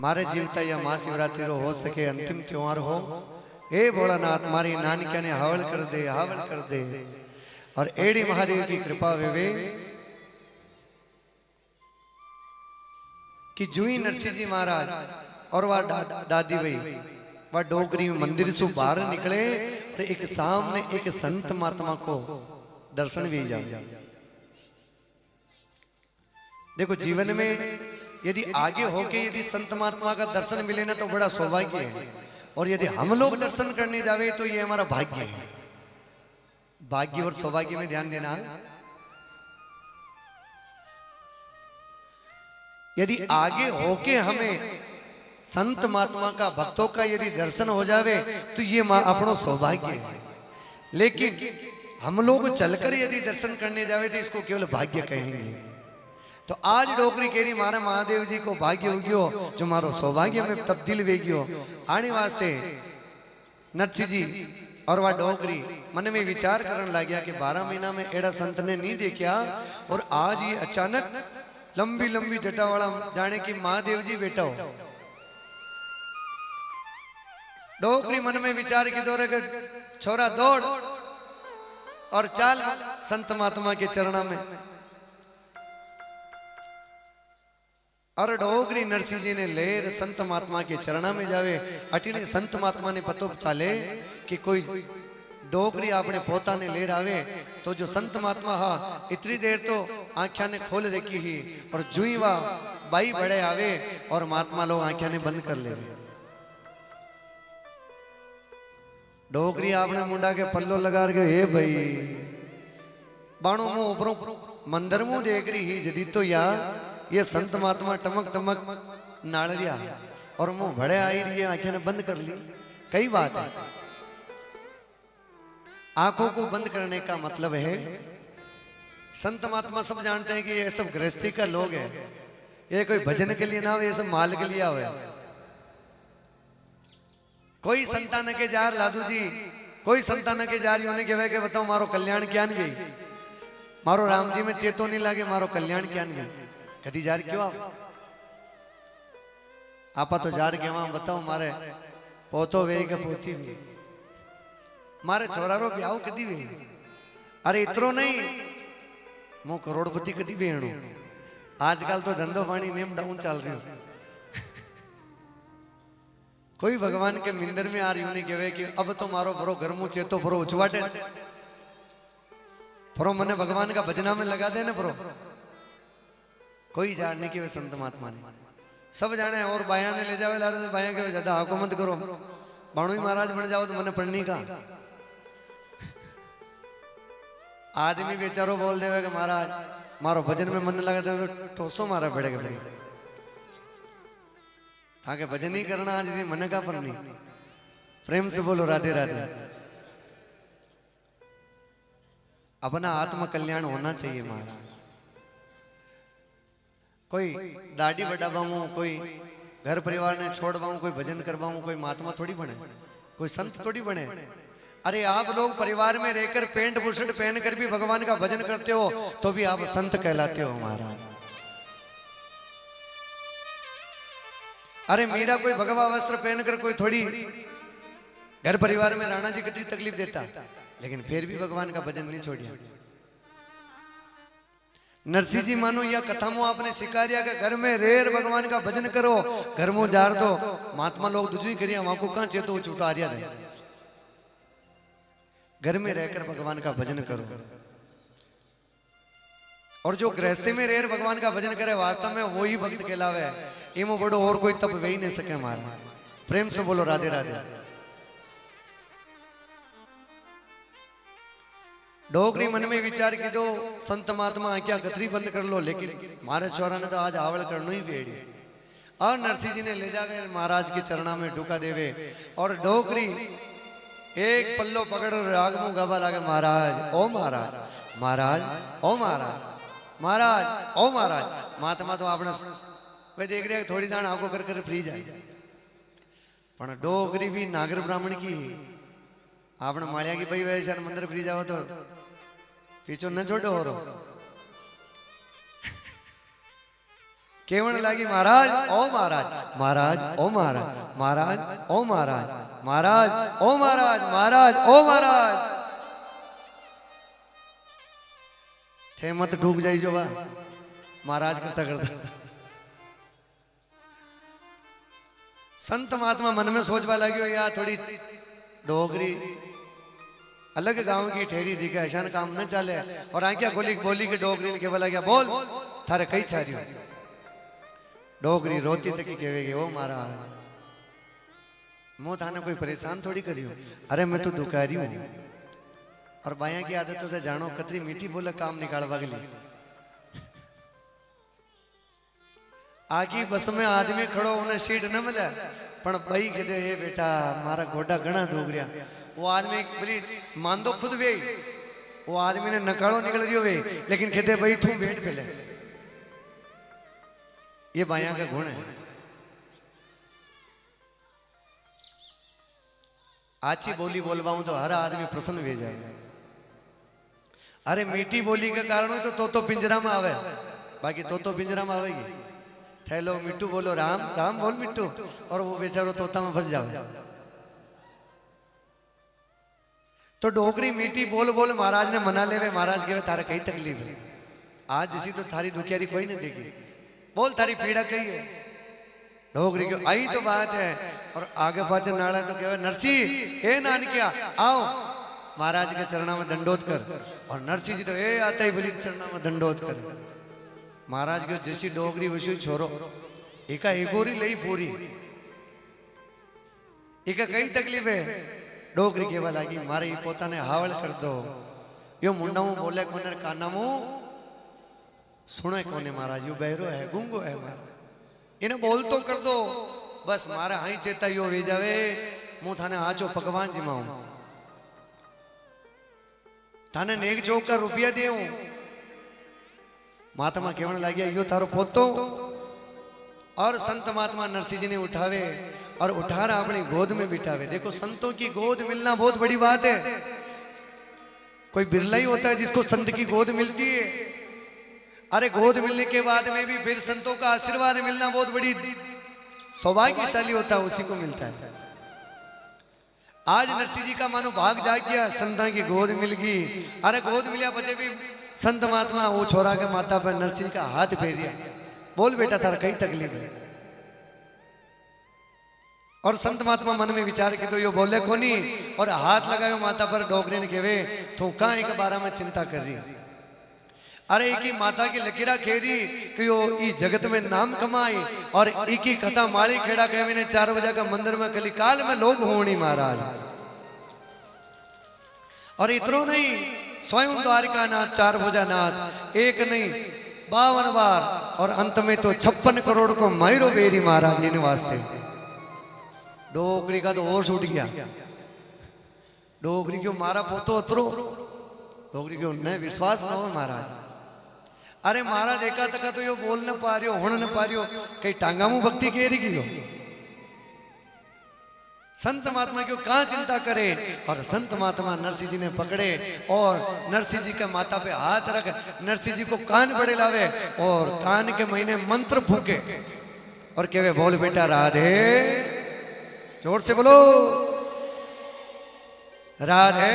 मारे जीवता या महाशिवरात्रि रो हो सके अंतिम त्योहार हो। हे भोलानाथ मारी नानकिया ने हावल कर दे, हावल कर दे। और एड़ी महादेव की कृपा वेवे कि जुई नरसिंह जी महाराज और वह दादी भाई वह डोगरी मंदिर से बाहर निकले और एक सामने एक संत महात्मा को दर्शन भी जाए। देखो जीवन में यदि आगे होके यदि संत महात्मा का दर्शन मिले ना तो बड़ा सौभाग्य है, और यदि हम लोग दर्शन करने जावे तो ये हमारा भाग्य है। भाग्य और सौभाग्य में ध्यान देना। यदि आगे होके हमें संत महात्मा का भक्तों का यदि दर्शन हो जावे तो ये अपनो सौभाग्य है, लेकिन हम लोग चलकर यदि दर्शन करने जावे तो इसको केवल भाग्य कहेंगे। तो आज डोकरी केरी मारे महादेव जी को भाग्य हो गयो जो मारो सौभाग्य में तब्दील वे गयो। आने वास्ते नरसिंह जी और वह डोकरी मन में विचार करने लग गया कि 12 महीना में एड़ा संत ने नहीं देखा, और आज ये अचानक लंबी लंबी जटा वाला जाने की महादेव जी बेटा हो। डोकरी मन में विचार की दौरे के छोरा दौड़ और चाल संत महात्मा के चरणा में। और डोगरी नरसिंह जी ने लेर संत महात्मा के चरणा में जावे। अटीने संत महात्मा ने पतो चाले कि कोई डोगरी आपने पोता ने लेर आवे तो जो संत महात्मा हा इतनी देर तो आंखिया ने खोल रखी ही, और जुई वा बाई बड़े आवे और महात्मा लोग आंखिया ने बंद कर ले। डोगरी आपने मुंडा के पल्लो लगा के हे भाई बाणो मुंह ऊपरों मंदिर मुंह देख रही ही जदी तो या ये संत महात्मा टमक टमक नाड़ लिया और मुंह भड़े आई रही है, आंखें ने बंद कर ली। कई बात है, आंखों को बंद करने का मतलब है संत महात्मा सब जानते हैं कि ये सब गृहस्थी का लोग है, ये कोई भजन के लिए ना हो, ये सब माल के लिए आवे। कोई संतान के जार लादू जी, कोई संतान के जार योने के बताओ मारो कल्याण क्या गई, मारो राम जी में चेतो नहीं लागे, मारो कल्याण क्या गई। कदी जार क्यों आपा तो जार के वहां बताओ मारे पोतो वे के पोती वे, मारे छोरारो ब्याह कदी वे। अरे इतरो नहीं मु करोड़पति कदी बेणु। आजकल तो धंधो पानी नेम डाउन चल रही हो। कोई भगवान के मिंदर में आ रही नहीं कहे कि अब तो मारो भरो घर मुंह चेतो भरो उचवाटे भरो मने भगवान का भजना में लगा दे ना भरो। कोई जानने के वे संत महात्मा ने सब जाने, और बाया ने ले जावे ला रहे बाया के ज्यादा हाको मत करो, बाणु ही महाराज बन जाओ तो मने पढ़नी का। आदमी बेचारो बोल देवे कि महाराज मारो भजन में मन लगा तो टोसो मारा बड़े बड़े ताकि भजन ही करना आज मन का पर नहीं। प्रेम से बोलो राधे राधे। अपना आत्म कल्याण होना चाहिए महाराज। कोई दाढ़ी बढ़ावाऊं, कोई घर परिवार ने छोड़वाऊं, कोई भजन करवाऊं, कोई महात्मा थोड़ी बने, कोई संत थोड़ी बने। अरे आप लोग परिवार में रहकर पेंट बुशर्ट पहन कर भी भगवान का भजन करते हो तो भी आप संत कहलाते हो महाराज। अरे मीरा कोई भगवा वस्त्र पहनकर कोई थोड़ी घर परिवार में राणा जी कितनी तकलीफ देता, लेकिन फिर भी भगवान का भजन नहीं छोड़िया। नरसिंह जी मानो या कथा में आपने सिखारिया के घर में रेर भगवान का भजन करो, घर में जार दो महात्मा लोग दूसरी करिया वहां को कहां चेतो छूटा रिया दे। घर में रहकर भगवान का भजन करो। और जो गृहस्थी में रेर भगवान का भजन करे वास्तव में वो ही भक्त कहलावे। इमो बड़ो और कोई तप वे ही नहीं सके हमारा। प्रेम से बोलो राधे राधे। डोगरी मन में विचार की दो संत महात्मा क्या गथरी बंद कर लो, लेकिन मारे छोरा ने तो आज आवड़ करनो ही वेड़ी। और नरसिंह जी ने ले जावे महाराज के चरणा में ढुका देवे, और डोगरी एक पल्लो पकड़ राग मुंह गावा लागे महाराज ओ महाराज, महाराज ओ महाराज, महाराज ओ महाराज। महात्मा तो आपने वे देख रहे थोड़ी दान आगो कर कर फ्री जाए, पर डोगरी भी नागर ब्राह्मण की आपने मालिया की भाई वैसे मंदिर फ्री जाओ तो पीछो न छोड़ो हो केवण लागी महाराज ओ महाराज, महाराज ओ महाराज, महाराज ओ महाराज, महाराज ओ महाराज, महाराज ओ महाराज। थे मत डूब जाई जो बा महाराज करता करता। संत महात्मा मन में सोचवा लगे यार थोड़ी डोगरी अलग गांव की ठेरी दिखे ऐसा काम न चले। और आंखिया खोली बोली के डोगरी ने केवल गया बोल थारे कई छारी डोगरी रोती तक कहेगी ओ महाराज मुंह थाने कोई परेशान थोड़ी करियो। अरे मैं तो दुकारी हूं और बाया की आदत तो जानो कतरी मीठी बोले काम निकालवा के लिए। आगी बस में आदमी खड़ो उन्हें सीट न मिले पण भाई कहते हे बेटा मारा गोडा घना दुख रहा। वो आदमी बोली मान दो खुद वे वो आदमी ने नकाड़ो निकल रही वे लेकिन कहते भाई तू बैठ पहले। ये बाया का गुण है। आची बोली बोलवाऊं तो हर आदमी प्रसन्न हो जाए। अरे मीठी बोली के कारण तो पिंजरा में आवे बाकी तो पिंजरा में आवेगी। थैलो मिट्टू बोलो राम राम बोल मिट्टू और वो बेचारो तोता में फंस जावे। तो डोगरी मीठी बोल बोल महाराज ने मना लेवे। महाराज कहे तारा कई तकलीफ है आज जिसी तो थारी दुखियारी कोई नहीं देगी बोल थारी पीड़ा कही है। डोगरी क्यों आई तो बात है और आगे पाचे नाड़ा तो कहे नरसी हे नानकिया आओ महाराज के चरणा में दंडोत कर। और नरसी जी तो ए आता ही बोली चरणा में दंडोत कर। महाराज के जैसी डोगरी वैसी छोरो एका एगोरी लई पूरी एका कई तकलीफ है। डोगरी केवल लागी मारे पोता ने हावल कर दो यो मुंडा बोले कोने काना मुंह सुने कोने महाराज यो बहरो है गूंगो है महाराज इन्हें बोल तो कर दो बस मारा हाई चेता यो वे जावे मुंह थाने आचो पकवान जिमाऊं थाने नेक चौक का रुपया दे महात्मा केवण लागिया यो थारो पोतो। और संत महात्मा नरसिंह जी ने उठावे और उठार अपनी गोद में बिठावे। देखो संतों की गोद मिलना बहुत बड़ी बात है। कोई बिरला ही होता है जिसको संत की गोद मिलती है। अरे गोद मिलने के बाद में भी फिर संतों का आशीर्वाद मिलना बहुत बड़ी सौभाग्यशाली होता है उसी को मिलता है। आज नरसिंह जी का मानो भाग जाग गया संता की गोद मिल गई। अरे गोद मिलिया बचे भी संत महात्मा वो छोरा के माता पर नरसिंह का हाथ फेरिया बोल बेटा तारा कई तकलीफ है। और संत महात्मा मन में विचार के तो यो बोले कोनी और हाथ लगायो माता पर। डोगरे ने कहे तू कहां एक बारा में चिंता कर रही। अरे एक ही माता की लकीरा खेरी कि यो ई जगत में नाम कमाई और एक ही कथा माली खेड़ा कहे ने 4 बजे का मंदिर में कली काल में लोग होनी महाराज। और इतनो नहीं स्वयं द्वारिका नाथ 4 भुजा नाथ एक नहीं 52 बार और अंत में तो 56 करोड़ को मायरो बेरी महाराज इन वास्ते। डोगरी का तो और छूट गया। डोगरी क्यों मारा पोतो उतरो डोगरी क्यों न विश्वास न हो महाराज। अरे महाराज एका तका तो यो बोल न पा रही हो हुण न पा रही हो कई टांगा मुंह भक्ति कह रही हो। संत महात्मा क्यों कहां चिंता करे। और संत महात्मा नरसिंह जी ने पकड़े और नरसिंह जी के माथा पे हाथ रख नरसिंह जी को कान बड़े लावे और कान के महीने मंत्र फूके और कहे बोल बेटा राधे जोर से बोलो राधे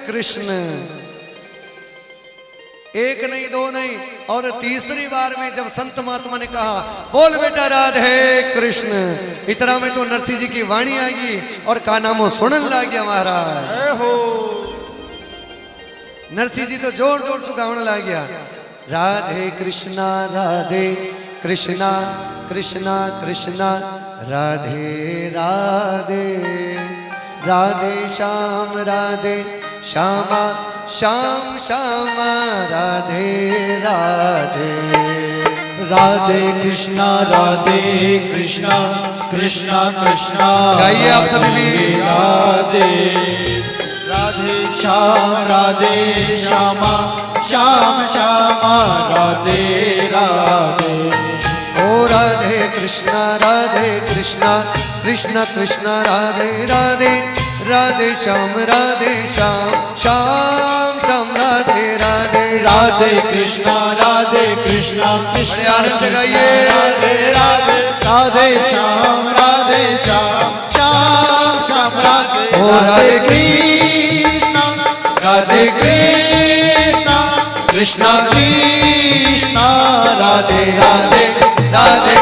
कृष्ण। एक नहीं 2 नहीं और तीसरी बार में जब संत महात्मा ने कहा बोल बेटा राधे कृष्ण इतना में तो नरसिंह जी की वाणी आएगी और कानामो सुनन लग गया महाराज। नरसिंह जी तो जोर जोर से गावन लग गया राधे कृष्णा कृष्णा कृष्णा राधे राधे राधे श्याम श्यामा श्याम श्यामा राधे राधे राधे कृष्णा कृष्णा कृष्णा गाइए आप सभी भी राधे राधे श्यामा श्याम श्यामा राधे राधे। ओ राधे कृष्णा कृष्णा कृष्णा राधे राधे राधे श्याम श्याम श्याम राधे राधे राधे कृष्ण कृष्णा राधे कृष्णा कृष्ण बड़े आनंद जगाइए। राधे राधे राधे श्याम श्याम श्याम राधे ओ राधे कृष्णा राधे कृष्णा कृष्णा कृष्णा राधे राधे राधे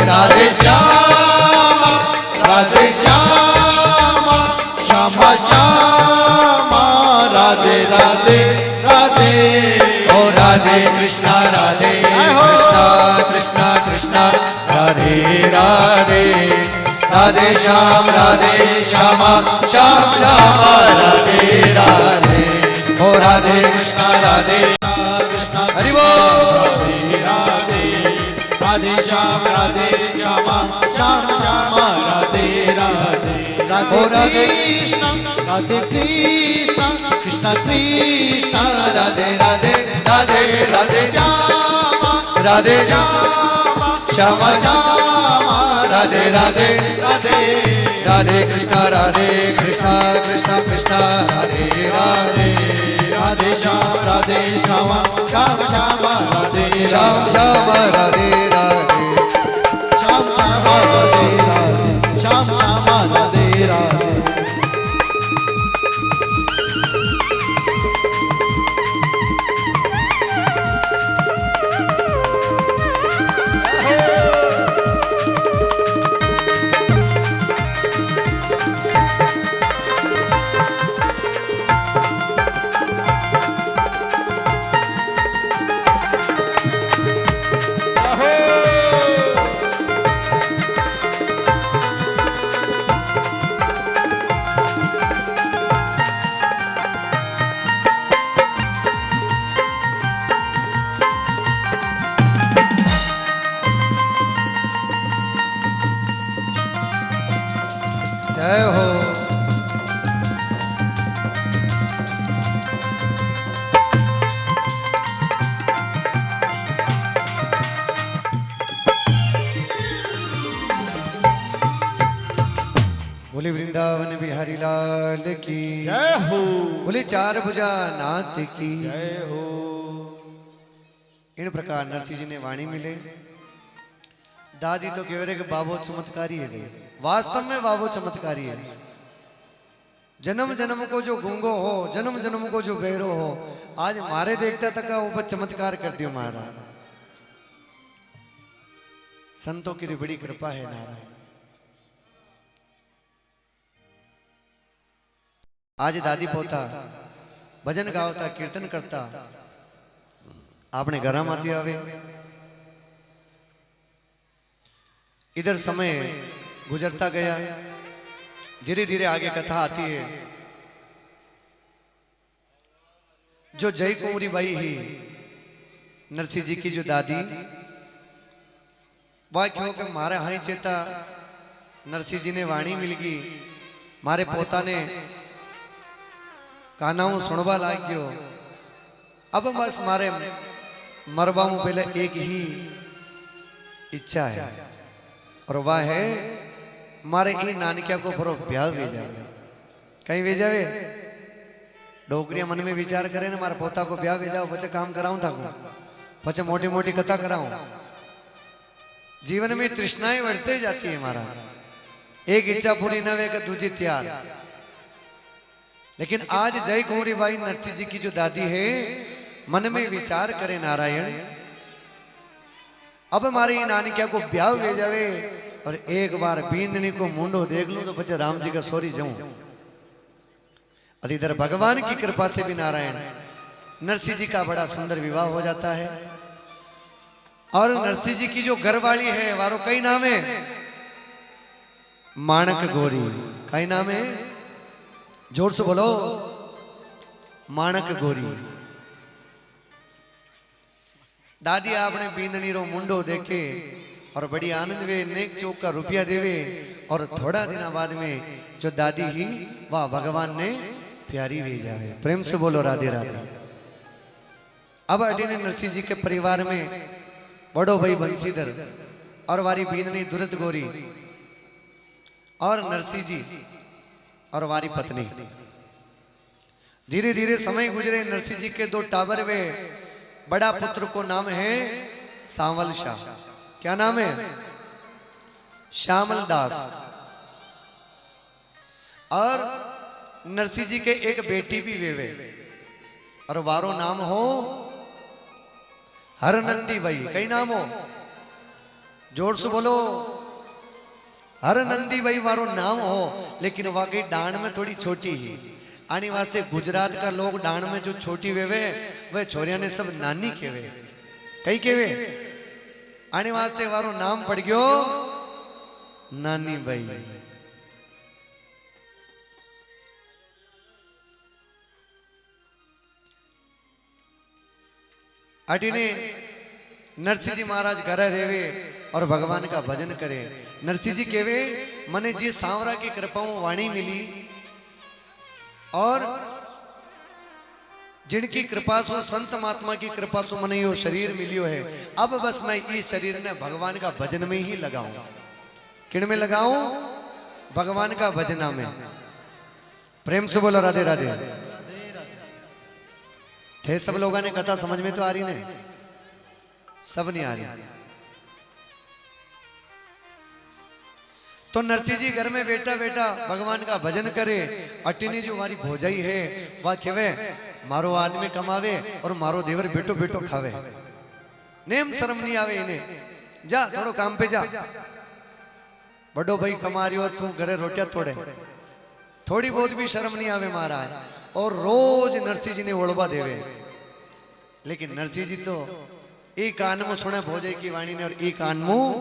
राधे श्याम राधे श्याम श्याम श्याम राधे राधे राधे ओ राधे कृष्णा कृष्णा कृष्णा राधे राधे राधे श्याम श्याम श्याम राधे राधे ओ राधे कृष्णा हरि बोल। राधे श्याम श्याम श्याम राधे राधे ओ राधे राधे कृष्णा कृष्णा कृष्णा राधे राधे राधे राधे श्याम राधे श्याम श्याम राधे राधे राधे राधे कृष्णा कृष्णा कृष्णा राधे राधे राधे श्याम श्याम श्याम राधे श्याम श्याम राधे राधे श्याम राधे राधे श्याम राधे राधे जय हो। बोले वृंदावन बिहारी लाल की जय हो बोले चार भुजा नाथ की जय हो। इन प्रकार नरसिंह जी ने वाणी मिले। दादी तो कह रहे कि बाबो चमत्कारी है गई। वास्तव में बाबो चमत्कारी है। जन्म जन्म को जो गूंगो हो, जन्म जन्म को जो बहरो हो, आज मारे देखता तक का ऊपर चमत्कार कर दियो महाराज। संतों की तो बड़ी कृपा है नारायण। आज दादी पोता भजन गावता कीर्तन करता आपने घर आती आवे। इधर समय गुजरता गया, धीरे धीरे आगे कथा आती है। जो जय कुंवरी बाई ही नरसिंह जी की जो दादी वह क्यों के मारे हाई चेता नरसिंह जी ने वाणी मिल गई। मारे पोता ने कानाऊ सुनवा लाग गयो। अब बस मारे मरवा में पहले एक ही इच्छा है और वह है मारे ई नानकिया को फरो ब्याह वे जावे। कहीं वे जावे डोकरिया मन में विचार करे ना मारे पोता को ब्याह वे जाओ, पचे काम कराऊं था पचे मोटी मोटी कथा कराऊं। जीवन में तृष्णाएं बढ़ते जाती है मारा। एक इच्छा पूरी न वे दूजी त्यार। लेकिन आज जय कुंवरी बाई नरसिंह जी की जो दादी है मन में विचार करे नारायण अब हमारी नानिका को ब्याह ले जावे और एक बार बींदनी को मुंडो देख लूं तो बच्चे राम जी का सोरी जाऊं। और इधर भगवान की कृपा से भी नारायण नरसिंह जी का बड़ा सुंदर विवाह हो जाता है। और नरसिंह जी की जो घरवाली है वारो कई नाम है माणक गोरी। कई नाम है जोर से बोलो माणक गोरी। दादी आपने बींदनी रो मुंडो देखे और बड़ी आनंद वे नेक चौक का रुपया देवे और थोड़ा दिन बाद में जो दादी ही वह भगवान ने प्यारी वे जावे। प्रेम से बोलो राधे राधे। अब अडीने नरसिंह जी के परिवार में बड़ो भाई बंसीधर और वारी बींदनी दुरत गोरी और नरसिंह जी और वारी पत्नी। धीरे धीरे समय गुजरे नरसिंह जी के दो टाबर वे बड़ा पुत्र को नाम है सांवल शाह। क्या नाम है? श्यामल दास। और नरसिंह जी के एक बेटी भी वेवे और वारो नाम हो हरनंदी भाई। कई नाम हो? जोर से बोलो। हरनंदी भाई वारो नाम हो, लेकिन वाकई डांड में थोड़ी छोटी ही आने वास्ते गुजरात का लोग डांड में जो छोटी वेवे वह छोरिया ने सब नानी केवे। कई केवे आने वास्ते वारो नाम पड़ गयो नानी भाई। अटीने नरसिंह जी महाराज घर रेवे और भगवान का भजन करे। नरसिंह जी केवे मने जी सांवरा की कृपाओं वाणी मिली और जिनकी कृपा सो संत महात्मा की कृपा सो मने यो शरीर मिलियो है। अब बस मैं इस शरीर ने भगवान का भजन में ही लगाऊं। किन में लगाऊं? भगवान का भजना में। प्रेम से बोलो राधे राधे। थे सब लोगों ने कथा समझ में तो आ रही ने? सब नहीं आ रही। तो नरसिंह जी घर में बेटा बेटा भगवान का भजन करे। अटिनी जो हमारी भोजाई है वह खेवे मारो आदमी कमावे और मारो देवर बेटो बेटो खावे। नेम शर्म नहीं आवे इन्हें। जा थोड़ो काम पे जा। बड़ो भाई कमा रही हो तू घरे रोटियां तोड़े। थोड़ी बहुत भी शर्म नहीं आवे महाराज। और रोज नरसिंह जी ने ओढ़वा देवे। लेकिन नरसिंह जी तो एक कान में सुने भोजाई की वाणी ने और एक कान मुंह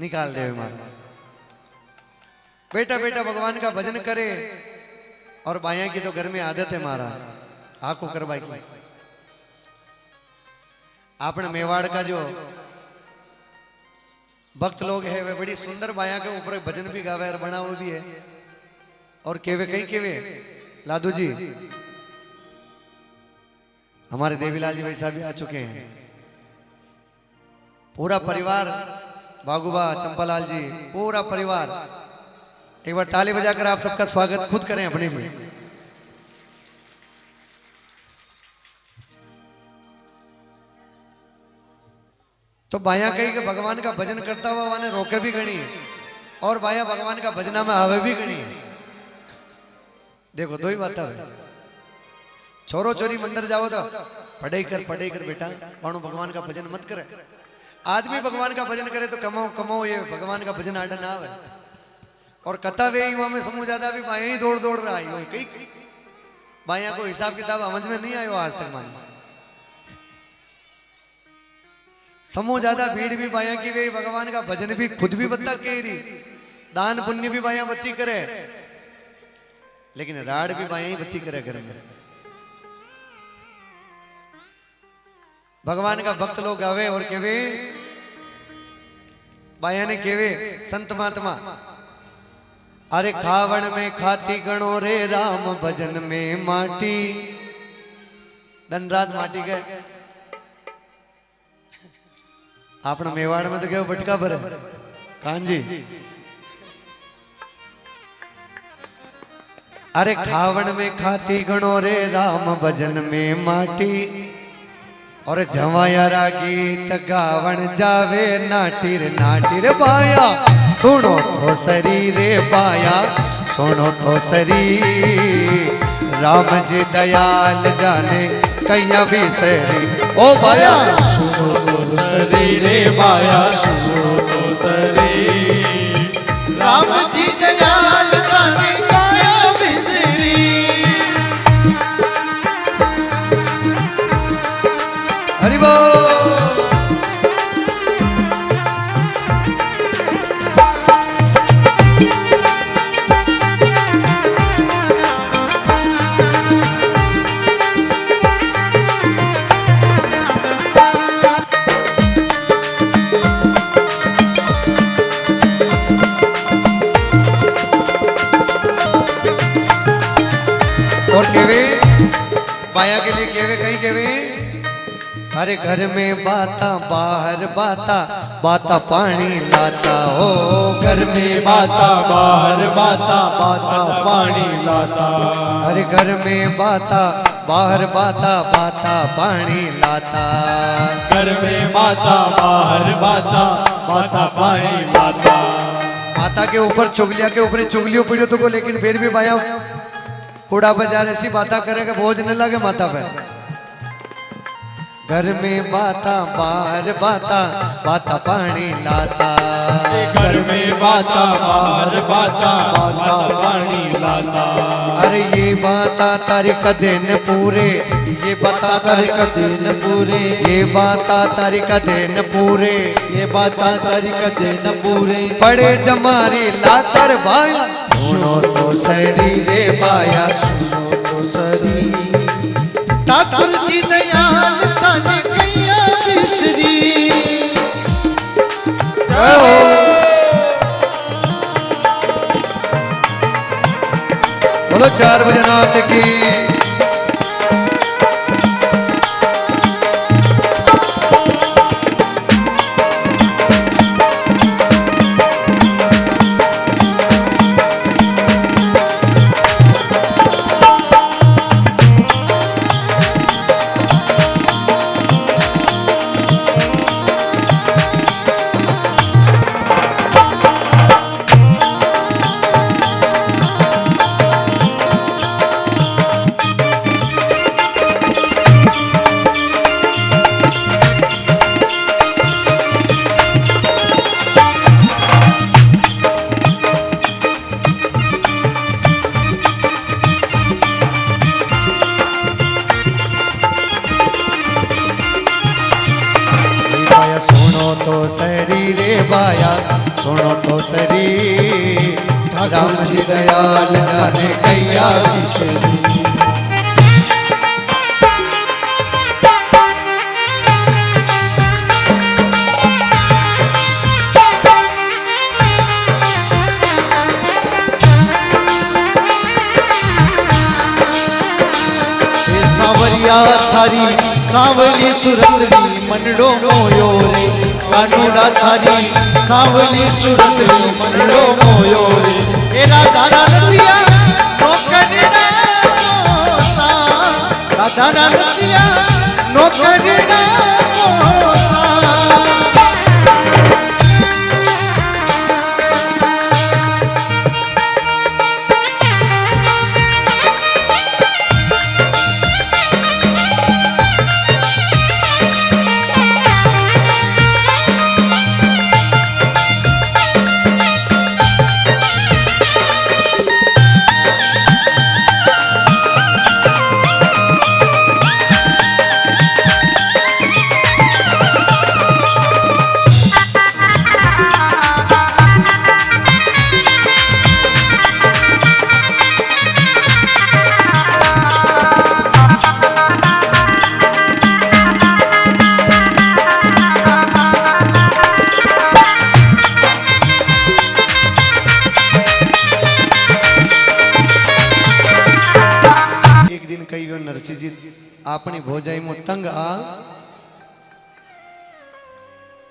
निकाल देवे महाराज। बेटा बेटा भगवान का भजन करे और बाया की तो घर में आदत है महाराज आको करवाई की। आपने मेवाड़ का जो भक्त लोग है वे बड़ी सुंदर बाया के ऊपर भजन भी गावे और बना हुआ भी है। और केवे कई केवे लादू जी हमारे देवीलाल जी भाई साहब भी आ चुके हैं। पूरा परिवार बागुबा चंपालाल जी पूरा परिवार एक बार ताली बजाकर आप सबका स्वागत खुद करें अपने भी। तो बाया कही कि भगवान का भजन करता हुआ वाने रोके भी गणी और बाया भगवान का भजना में आवे भी गणी। देखो दो ही बात है। छोरो छोरी मंदिर जाओ तो पढ़ाई कर बेटा मानो भगवान का भजन मत करे। आदमी भगवान का भजन करे तो कमाओ कमाओ ये भगवान का भजन आडा ना आवे। और कथा वे युवा में समूह ज्यादा भी बाया ही दौड़ दौड़ रहा है। कई बाया को हिसाब किताब समझ में नहीं आयो आज तक। मान समूह ज्यादा भीड़ भी बाया की गई भगवान का भजन भी खुद भी बत्ता कह रही दान पुण्य भी बाया बत्ती करे। लेकिन राड भी बाया ही बत्ती करे घर में। भगवान का भक्त लोग गावे और केवे बाया ने केवे संत महात्मा अरे खावण में खाती गणो रे राम भजन में माटी। दिन रात माटी गए। आपने मेवाड़ में तो क्या बटका भरे कांजी। अरे खावण में खाती गणो रे राम भजन में माटी। और जवायारा गीत गावण जावे नाटिर नाटिर बाया सुनो तो शरीरे बाया सुनो तो शरीर। राम जी दयाल जाने कैया भी सरी ओ बाया सुनो तो शरीरे बाया सुनो तो शरीर। राम जी दयाल जाने कैया भी सरी। हरि बोल। और केवे बाया के लिए केवे कहीं केवे अरे घर में बाता बाहर बाता बाता पानी लाता हो। घर में बाता बाहर बाता बाता पानी लाता। अरे घर में बाता बाहर बाता बाता पानी लाता। घर में माता बाहर बाता माता पानी लाता। माता के ऊपर चुगलिया के ऊपर चुगलियों पड़ियो तो को, लेकिन फिर भी भाया कूड़ा बाजार ऐसी बाता करेगा बोझ न लगे माता पे। घर में बाता बाहर बाता बाता पानी लाता। घर में बाता बाहर बाता बाता पानी लाता। अरे ये बाता तारीख दिन पूरे, ये बाता तारीख दिन पूरे, ये बाता तारीख दिन पूरे, ये बाता तारीख दिन पूरे। पड़े जमारी लातर बाया सुनो तो शरीरे बाया सुनो तो सरी। ठाकुर जी दयाल थाने कैया बिसरी। बोलो 4 बजे नाथ की। तो शरीर बाया सुनो तो शरीर, राम जी दयाल जाने कैया बिसरी। सावरिया थारी सावली सुरतरी मनडो मोयो रे। कानूड़ा थारी सावली सुरतरी मनडो मोयो रे। ए राधा रसिया नौकर सा, राधा रसिया नौकर सा। नरसिंह जी अपनी भोजाई में तंग आ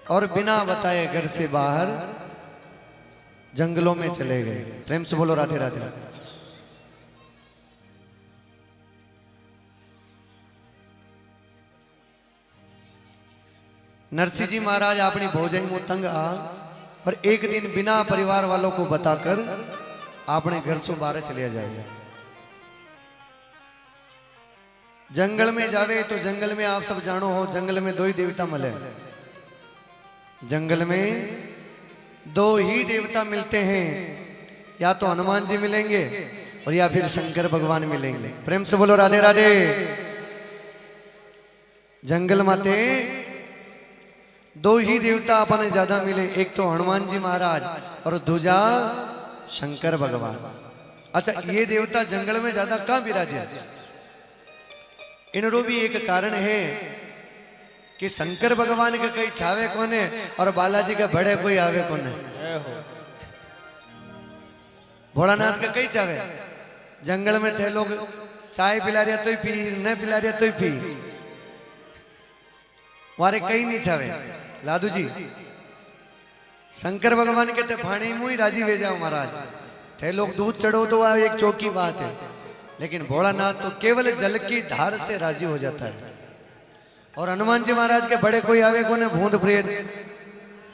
और बिना बताए घर से बाहर जंगलों में चले गए। प्रेम से बोलो राधे राधे। नरसिंह जी महाराज अपनी भोजाई में तंग आ और एक दिन बिना परिवार वालों को बताकर अपने घर से बाहर चले जाए। जंगल में जावे तो जंगल में आप सब जानो हो, जंगल में दो ही देवता मिले। जंगल में दो ही देवता मिलते हैं, या तो हनुमान जी मिलेंगे और या फिर शंकर भगवान मिलेंगे। प्रेम से बोलो राधे राधे। जंगल माते दो ही देवता अपने ज्यादा मिले, एक तो हनुमान जी महाराज और दूजा शंकर भगवान। अच्छा, ये देवता जंगल में ज्यादा कहाँ विराजे? इनरो भी एक कारण है कि शंकर भगवान के कई छावे कोने और बालाजी के बड़े कोई आवे कोने। भोलानाथ के कई चावे, जंगल में थे लोग चाय पिला रहे तो ही पी, न पिला रहे तो ही पी, वारे कई नहीं छावे। लादू जी शंकर भगवान कहते फाणी मुई राजी वे जाओ महाराज, थे लोग दूध चढ़ो तो वह एक चौकी बात है, लेकिन भोलानाथ तो केवल जल की धार से राजी हो जाता है। और हनुमान जी महाराज के बड़े कोई आवे को ने भूत प्रेत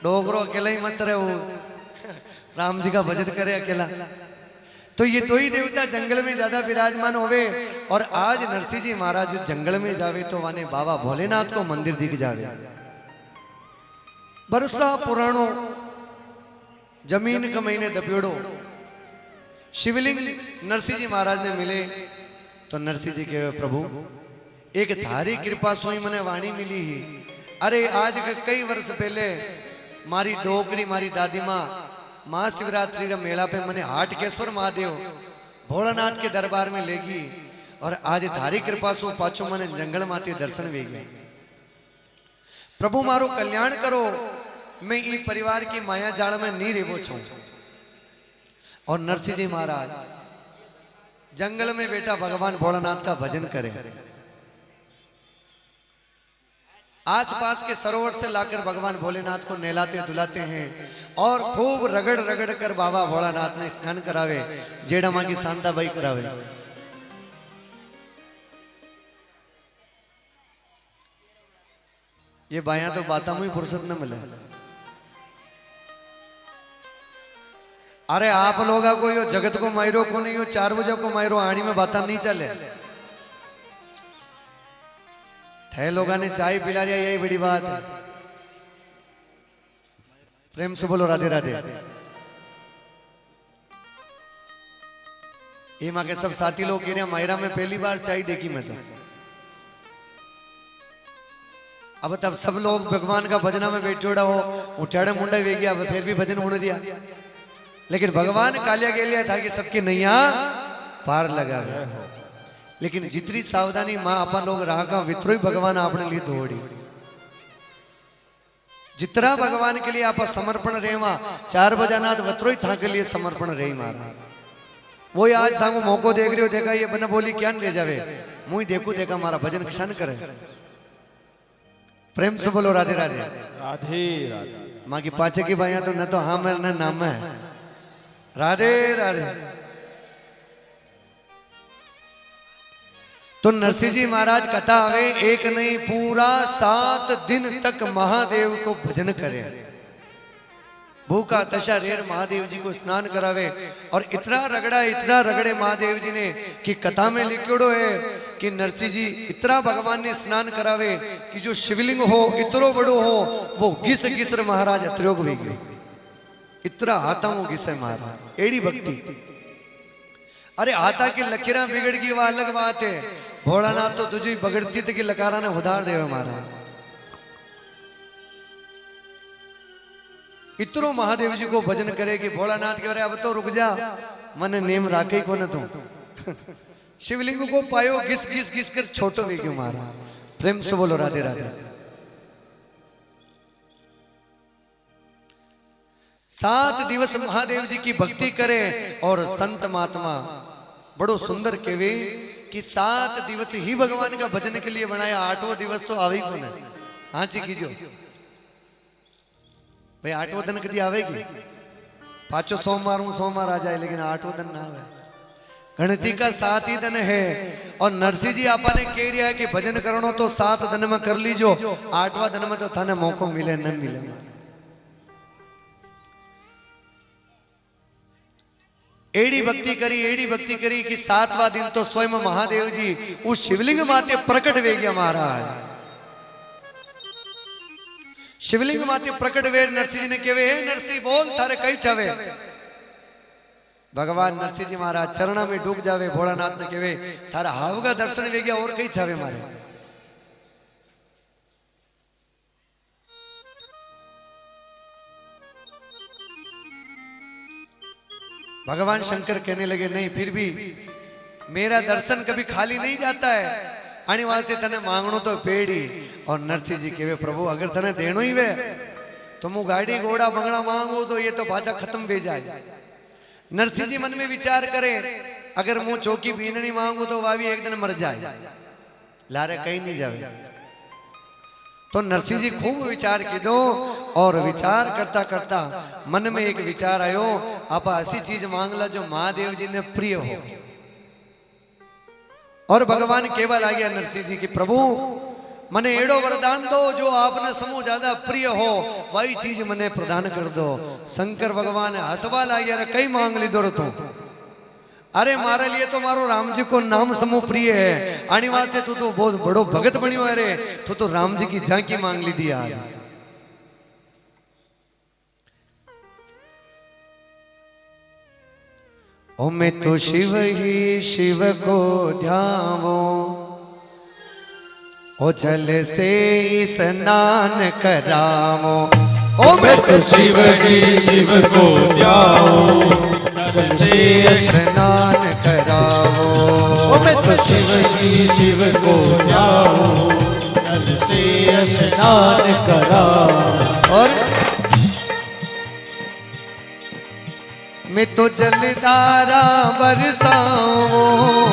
डोगरो अकेला ही मत रहे, वो राम जी का भजन करे अकेला। तो ये दो ही देवता जंगल में ज्यादा विराजमान होवे। और आज नरसिंह जी महाराज जंगल में जावे तो वाने बाबा भोलेनाथ को मंदिर दिख जावे। बरसा पुराणो जमीन कमईने दबियोड़ो शिवलिंग नरसिंह जी महाराज ने मिले तो नरसिंह जी के प्रभु एक थारी कृपा सोई मने वाणी मिली ही। अरे आज के कई वर्ष पहले मारी डोकरी मारी दादी माँ महाशिवरात्रि रा मेला पे मने हाटकेश्वर महादेव भोलानाथ के दरबार में लेगी। और आज थारी कृपा सो पाछो मने जंगल माते दर्शन वे गए। प्रभु मारो कल्याण करो, मैं ई परिवार की माया जाल में नहीं रेवो छूं। और नरसिंह जी महाराज जंगल में बेटा भगवान भोलानाथ का भजन करे। आसपास के सरोवर से लाकर भगवान भोलेनाथ को नहलाते धुलाते हैं और खूब रगड़ रगड़ कर बाबा भोलानाथ ने स्नान करावे। जेड़ा माँ की शांता बाई करावे। ये बाया तो बाता में फुर्सत न मिले। अरे आप लोग को यो जगत को मायरो को नहीं, यो 4 बजे को मायरो आणी में बाता नहीं चले। थे लोगों ने चाय पिला दिया, यही बड़ी बात है। प्रेम से बोलो राधे राधे। ये माँ के सब साथी लोग कह रहे हैं मायरा में पहली बार चाय देखी मैं तो। अब तब सब लोग भगवान का भजना में बैठोड़ा हो उठाड़े मुंडा वे गया, फिर भी भजन होने दिया। लेकिन भगवान कालिया के लिए था कि सबकी नैया पार लगा गया। लेकिन जितनी सावधानी माँ अपन लोग रहा का वित्रोई भगवान आपने लिए दौड़ी। जितना भगवान के लिए आप समर्पण रेवा 4 बजानाथ वत्रोई था के लिए समर्पण रही मारा। वो आज था मौको देख रहे हो, देखा ये बना बोली क्या ले जावे, मुझे देखू देखा मारा भजन क्षण करे। प्रेम से बोलो राधे राधे राधे राधे। माँ की पाचे की भाइया तो न तो हाँ मेरा नाम है राधे राधे। तो नरसिंह जी महाराज कथा आवे एक नहीं पूरा 7 दिन तक महादेव को भजन करे। भूखा तशा रेर महादेव जी को स्नान करावे। और इतना रगड़े महादेव जी ने कि कथा में लिखोड़ो है कि नरसिंह जी इतना भगवान ने स्नान करावे कि जो शिवलिंग हो इतरो बड़ो हो वो घिस घिसर महाराज अत्योग भी गयो। इतना हाथा वो घिसे महाराज, एड़ी भक्ति। अरे हाथा की लकीरा बिगड़ गई वह अलग बात है। भोलानाथ तो तुझी बगड़ती थी कि लकारा ने उधार देवे महाराज। इतरो महादेव जी को भजन करे कि भोलानाथ कह रहे अब तो रुक जा, मन नेम राखे को न तू। शिवलिंग को पायो घिस घिस घिस कर छोटो भी क्यों मारा। प्रेम से बोलो राधे राधे। 7 दिवस महादेव जी की भक्ति करे। और संत महात्मा बड़ो सुंदर केवे कि 7 दिवस ही भगवान का भजन के लिए बनाया, 8वां दिवस तो आवे को ना। हाँ जी कीजो भाई, 8वां दिन कदी आवेगी। पांचों सोमवार आ जाए लेकिन 8वां दिन ना आवे। गणती का 7 ही दिन है। और नरसिंह जी आपा ने कह रहा है कि भजन करनो तो 7 दिन में कर लीजो, 8वां दिन में तो थाने मौको मिले न मिले। एड़ी भक्ति करी कि 7वां दिन तो स्वयं महादेव जी उस शिवलिंग माते प्रकट वे गया महाराज। शिवलिंग माते प्रकट वे नरसिंह जी ने कहे हे नरसिंह बोल थारे कई छावे। भगवान नरसिंह जी महाराज चरणा में डूब जावे। भोलानाथ ने कहे थारा हाव का दर्शन वे गया और कई छावे मारे। भगवान शंकर कहने लगे नहीं फिर भी मेरा दर्शन कभी खाली नहीं जाता है, आने वास्ते तने मांगनो तो पेड़ी। और नरसिंह जी कहे प्रभु अगर तने देनो ही वे तो मु गाड़ी घोड़ा बंगला मांगू तो ये तो भाषा खत्म भी जाए। नरसिंह जी मन में विचार करे अगर मु चौकी बींदनी मांगू तो वह भी एक दिन मर जाए, लारे कहीं नहीं जावे। तो नरसिंह जी खूब विचार की दो। और विचार करता करता मन में एक विचार आयो, आप ऐसी चीज मांगला जो महादेव जी ने प्रिय हो। और भगवान केवल आ गया नरसिंह जी की प्रभु मने एड़ो वरदान दो जो आपने समूह ज्यादा प्रिय हो वही चीज मने प्रदान कर दो। शंकर भगवान हसवा लाग यार कई मांग लीधो तू। अरे मारे लिए तो मारो राम जी को नाम समूह प्रिय है आनी वास्ते तू तो बहुत बड़ो भगत बनियो है रे तू तो राम जी की झांकी मांग ली दी आज। ओ मैं तो शिव ही शिव को ध्यावो ओ जल से स्नान करावो। ओ मैं तो शिव ही शिव को ध्याओ जल से स्नान करावो। ओ मैं तो शिव ही शिव को ध्याओ जल से स्नान कराओ। और मैं तो जलधारा बरसाऊं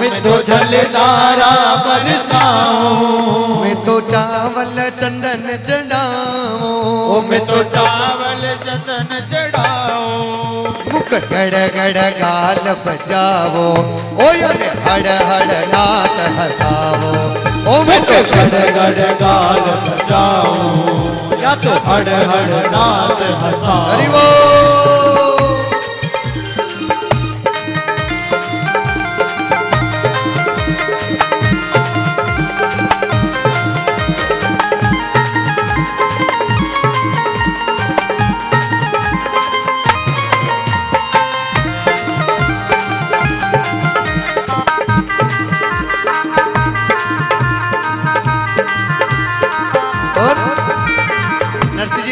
मैं तो जलधारा बरसाऊं मैं तो चावल चंदन चढ़ाऊं ओ मैं तो चावल चंदन चढ़ाऊं मुख गड़ गड़ गाल बजावो ओ यारे हड़ हड़ नाथ हसावो। ओ मैं तो गड़ गड़ गाल बजाऊं या तो हड़ हड़ नाथ हंसाऊं। हरि वो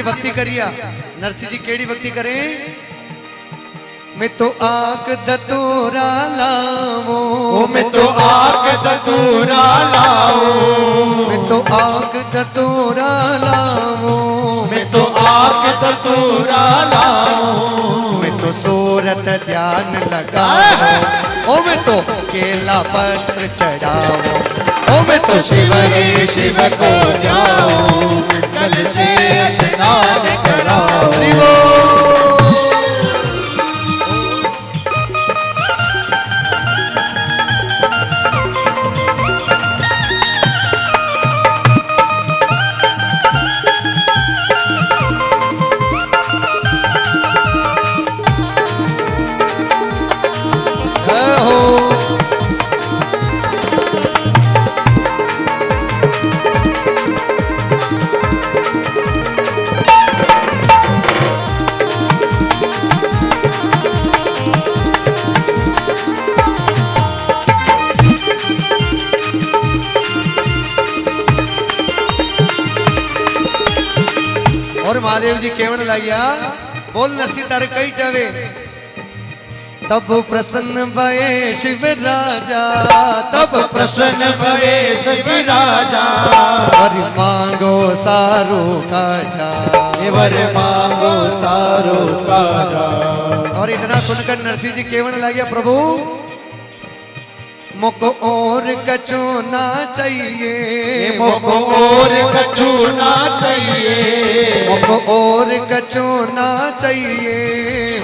भक्ति करिया। नरसिंह जी केड़ी भक्ति करें। मैं तो आक दतूरा लावो मैं तो आक दतूरा लाऊं मैं तो आक दतूरा लावो मैं तो आक दतूरा लाऊं मैं तो सूरत ध्यान लगाओ ओ मैं तो केला पत्र चढ़ाओ ओ मैं तो शिव ही शिव को जाऊं जल से स्नान कराओ। हरि वो महादेव जी केवण लागिया बोल नरसिंह तारे कई चावे। तब प्रसन्न भये शिव राजा तब प्रसन्न भये शिव राजा वर मांगो सारो काजा वर मांगो सारो काजा। और इतना सुनकर नरसिंह जी केवण लागिया प्रभु मोको और कछु ना चाहिए मोको और कछु ना चाहिए मोको और कछु ना चाहिए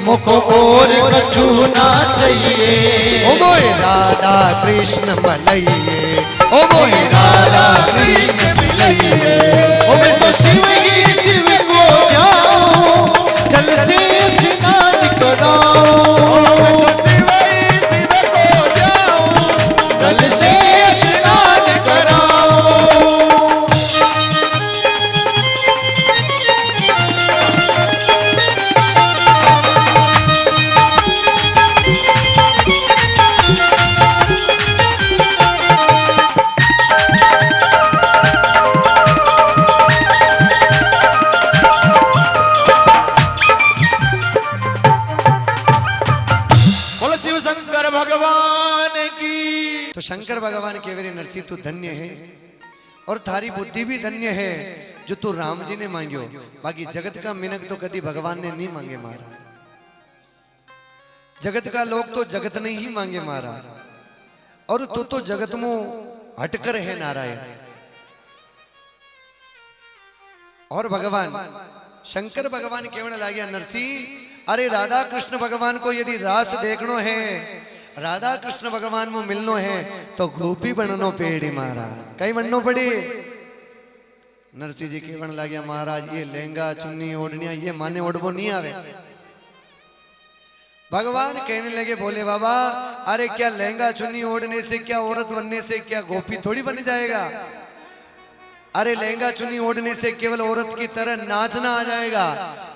मोको और कछु ना चाहिए। ओ मोए राधा कृष्ण मलइए ओ मोए राधा कृष्ण मिलइए ओ मैं तो शिव ही शिव को जाऊं जल से स्नान कराऊं जल से स्नान कराऊं। तो शंकर भगवान के वे नरसिंह तू धन्य है और थारी बुद्धि भी धन्य है जो तू राम जी ने मांगियो। बाकी जगत का मिनक तो कभी भगवान ने नहीं मांगे मारा। जगत का लोग तो जगत ने ही मांगे मारा और तू तो जगत में हटकर है नारायण। और भगवान शंकर भगवान केवल लागिया नरसिंह अरे राधा कृष्ण भगवान को यदि रास देखनो है राधा कृष्ण भगवान में मिलनो है तो गोपी बननो पेड़ी महाराज कई बननो पड़ी। नरसिंह जी कहने लगे महाराज ये लहंगा चुन्नी ओढ़निया ये माने ओढ़बो नहीं आवे। भगवान कहने लगे बोले बाबा अरे क्या लहंगा चुन्नी ओढ़ने से क्या औरत बनने से क्या गोपी थोड़ी बन जाएगा। अरे लहंगा चुन्नी ओढ़ने से केवल औरत की तरह नाचना आ जाएगा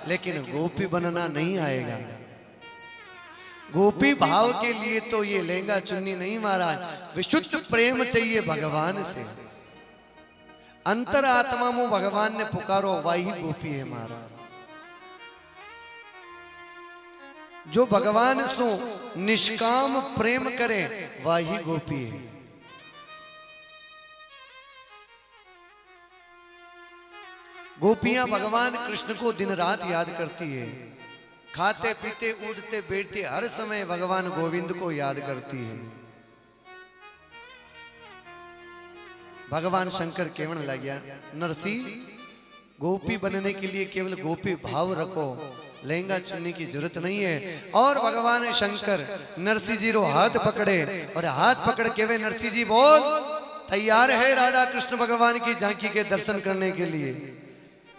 लेकिन गोपी बनना नहीं आएगा। गोपी भाव के लिए तो ये लहंगा चुन्नी नहीं महाराज, विशुद्ध प्रेम चाहिए भगवान से। अंतरात्मा में भगवान ने पुकारो वही गोपी है महाराज। जो भगवान सो निष्काम प्रेम करे वही गोपी है। गोपियां भगवान कृष्ण को दिन रात याद करती है, खाते पीते उड़ते बैठते हर समय भगवान गोविंद को याद करती है। भगवान शंकर कहने लगे नरसिंह गोपी बनने के लिए केवल गोपी भाव रखो, लहंगा चुन्नी की जरूरत नहीं है। और भगवान शंकर नरसिंह जी रो हाथ पकड़े और हाथ पकड़ के वे नरसिंह जी बोल तैयार है राधा कृष्ण भगवान की झांकी के दर्शन करने के लिए।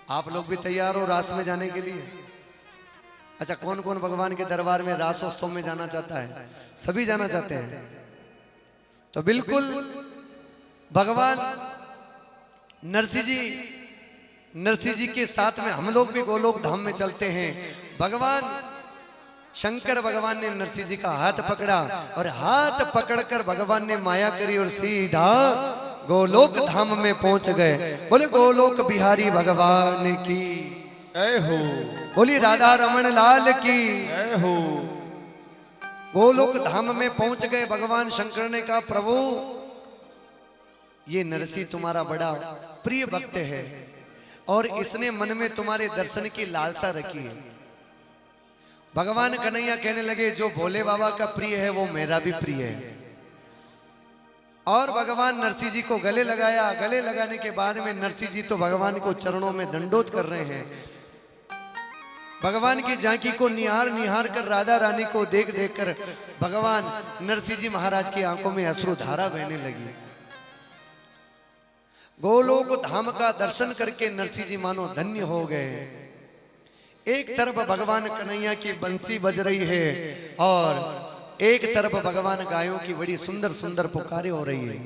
आप लोग भी तैयार हो रास में जाने के लिए? अच्छा कौन कौन भगवान के दरबार में रासोत्सव में जाना चाहता है? सभी जाना चाहते हैं। तो बिल्कुल भगवान नरसिंह जी के साथ में हम लोग भी गोलोक धाम में चलते हैं। भगवान शंकर भगवान ने नरसिंह जी का हाथ पकड़ा और हाथ पकड़कर भगवान ने माया करी और सीधा गोलोक धाम में पहुंच गए। बोले गोलोक बिहारी भगवान की जय हो, बोली राधा रमन लाल की जय हो। गोलोक धाम में पहुंच गए। भगवान शंकर ने कहा प्रभु ये नरसिंह तुम्हारा बड़ा प्रिय भक्त है और इसने मन में तुम्हारे दर्शन की लालसा रखी है। भगवान कन्हैया कहने लगे जो भोले बाबा का प्रिय है वो मेरा भी प्रिय है। और भगवान नरसिंह जी को गले लगाया। गले लगाने के बाद में नरसिंह जी तो भगवान को चरणों में दंडोत कर रहे हैं। भगवान की झांकी को निहार निहार कर राधा रानी को देख देख कर भगवान नरसिंह जी महाराज की आंखों में अश्रुधारा बहने लगी। गोलोक धाम का दर्शन करके नरसिंह जी मानो धन्य हो गए। एक तरफ भगवान कन्हैया की बंसी बज रही है और एक तरफ भगवान गायों की बड़ी सुंदर सुंदर पुकारे हो रही है।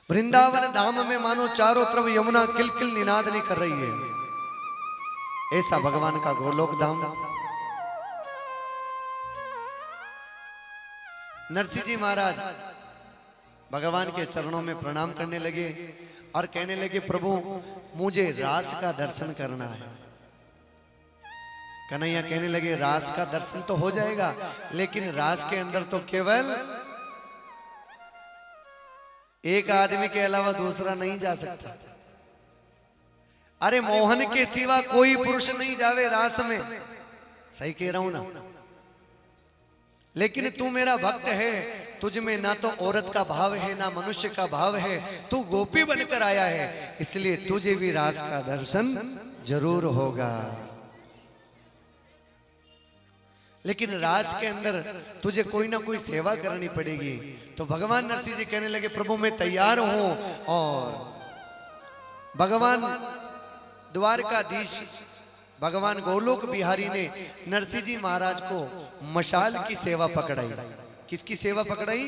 वृंदावन धाम में मानो चारों तरफ यमुना किलकिल निनादनी कर रही है। ऐसा भगवान का गोलोक धाम। नरसिंह जी महाराज भगवान के चरणों में प्रणाम करने लगे और कहने लगे प्रभु मुझे रास का दर्शन करना है। कन्हैया कहने लगे रास का दर्शन तो हो जाएगा लेकिन रास के अंदर तो केवल एक आदमी के अलावा दूसरा नहीं जा सकता। अरे मोहन के सिवा कोई पुरुष नहीं जावे रास में। सही कह रहा हूं ना? लेकिन तू मेरा भक्त है, तुझ में ना तो औरत का भाव है ना मनुष्य का भाव है, तू गोपी बनकर आया है इसलिए तुझे भी रास का दर्शन जरूर होगा। लेकिन राज के अंदर तुझे कोई ना कोई सेवा करनी पड़ेगी। तो भगवान नरसिंह जी कहने लगे प्रभु मैं तैयार हूं। और भगवान द्वारकाधीश भगवान गोलोक बिहारी ने नरसिंह जी महाराज को मशाल की सेवा पकड़ाई। किसकी सेवा पकड़ाई?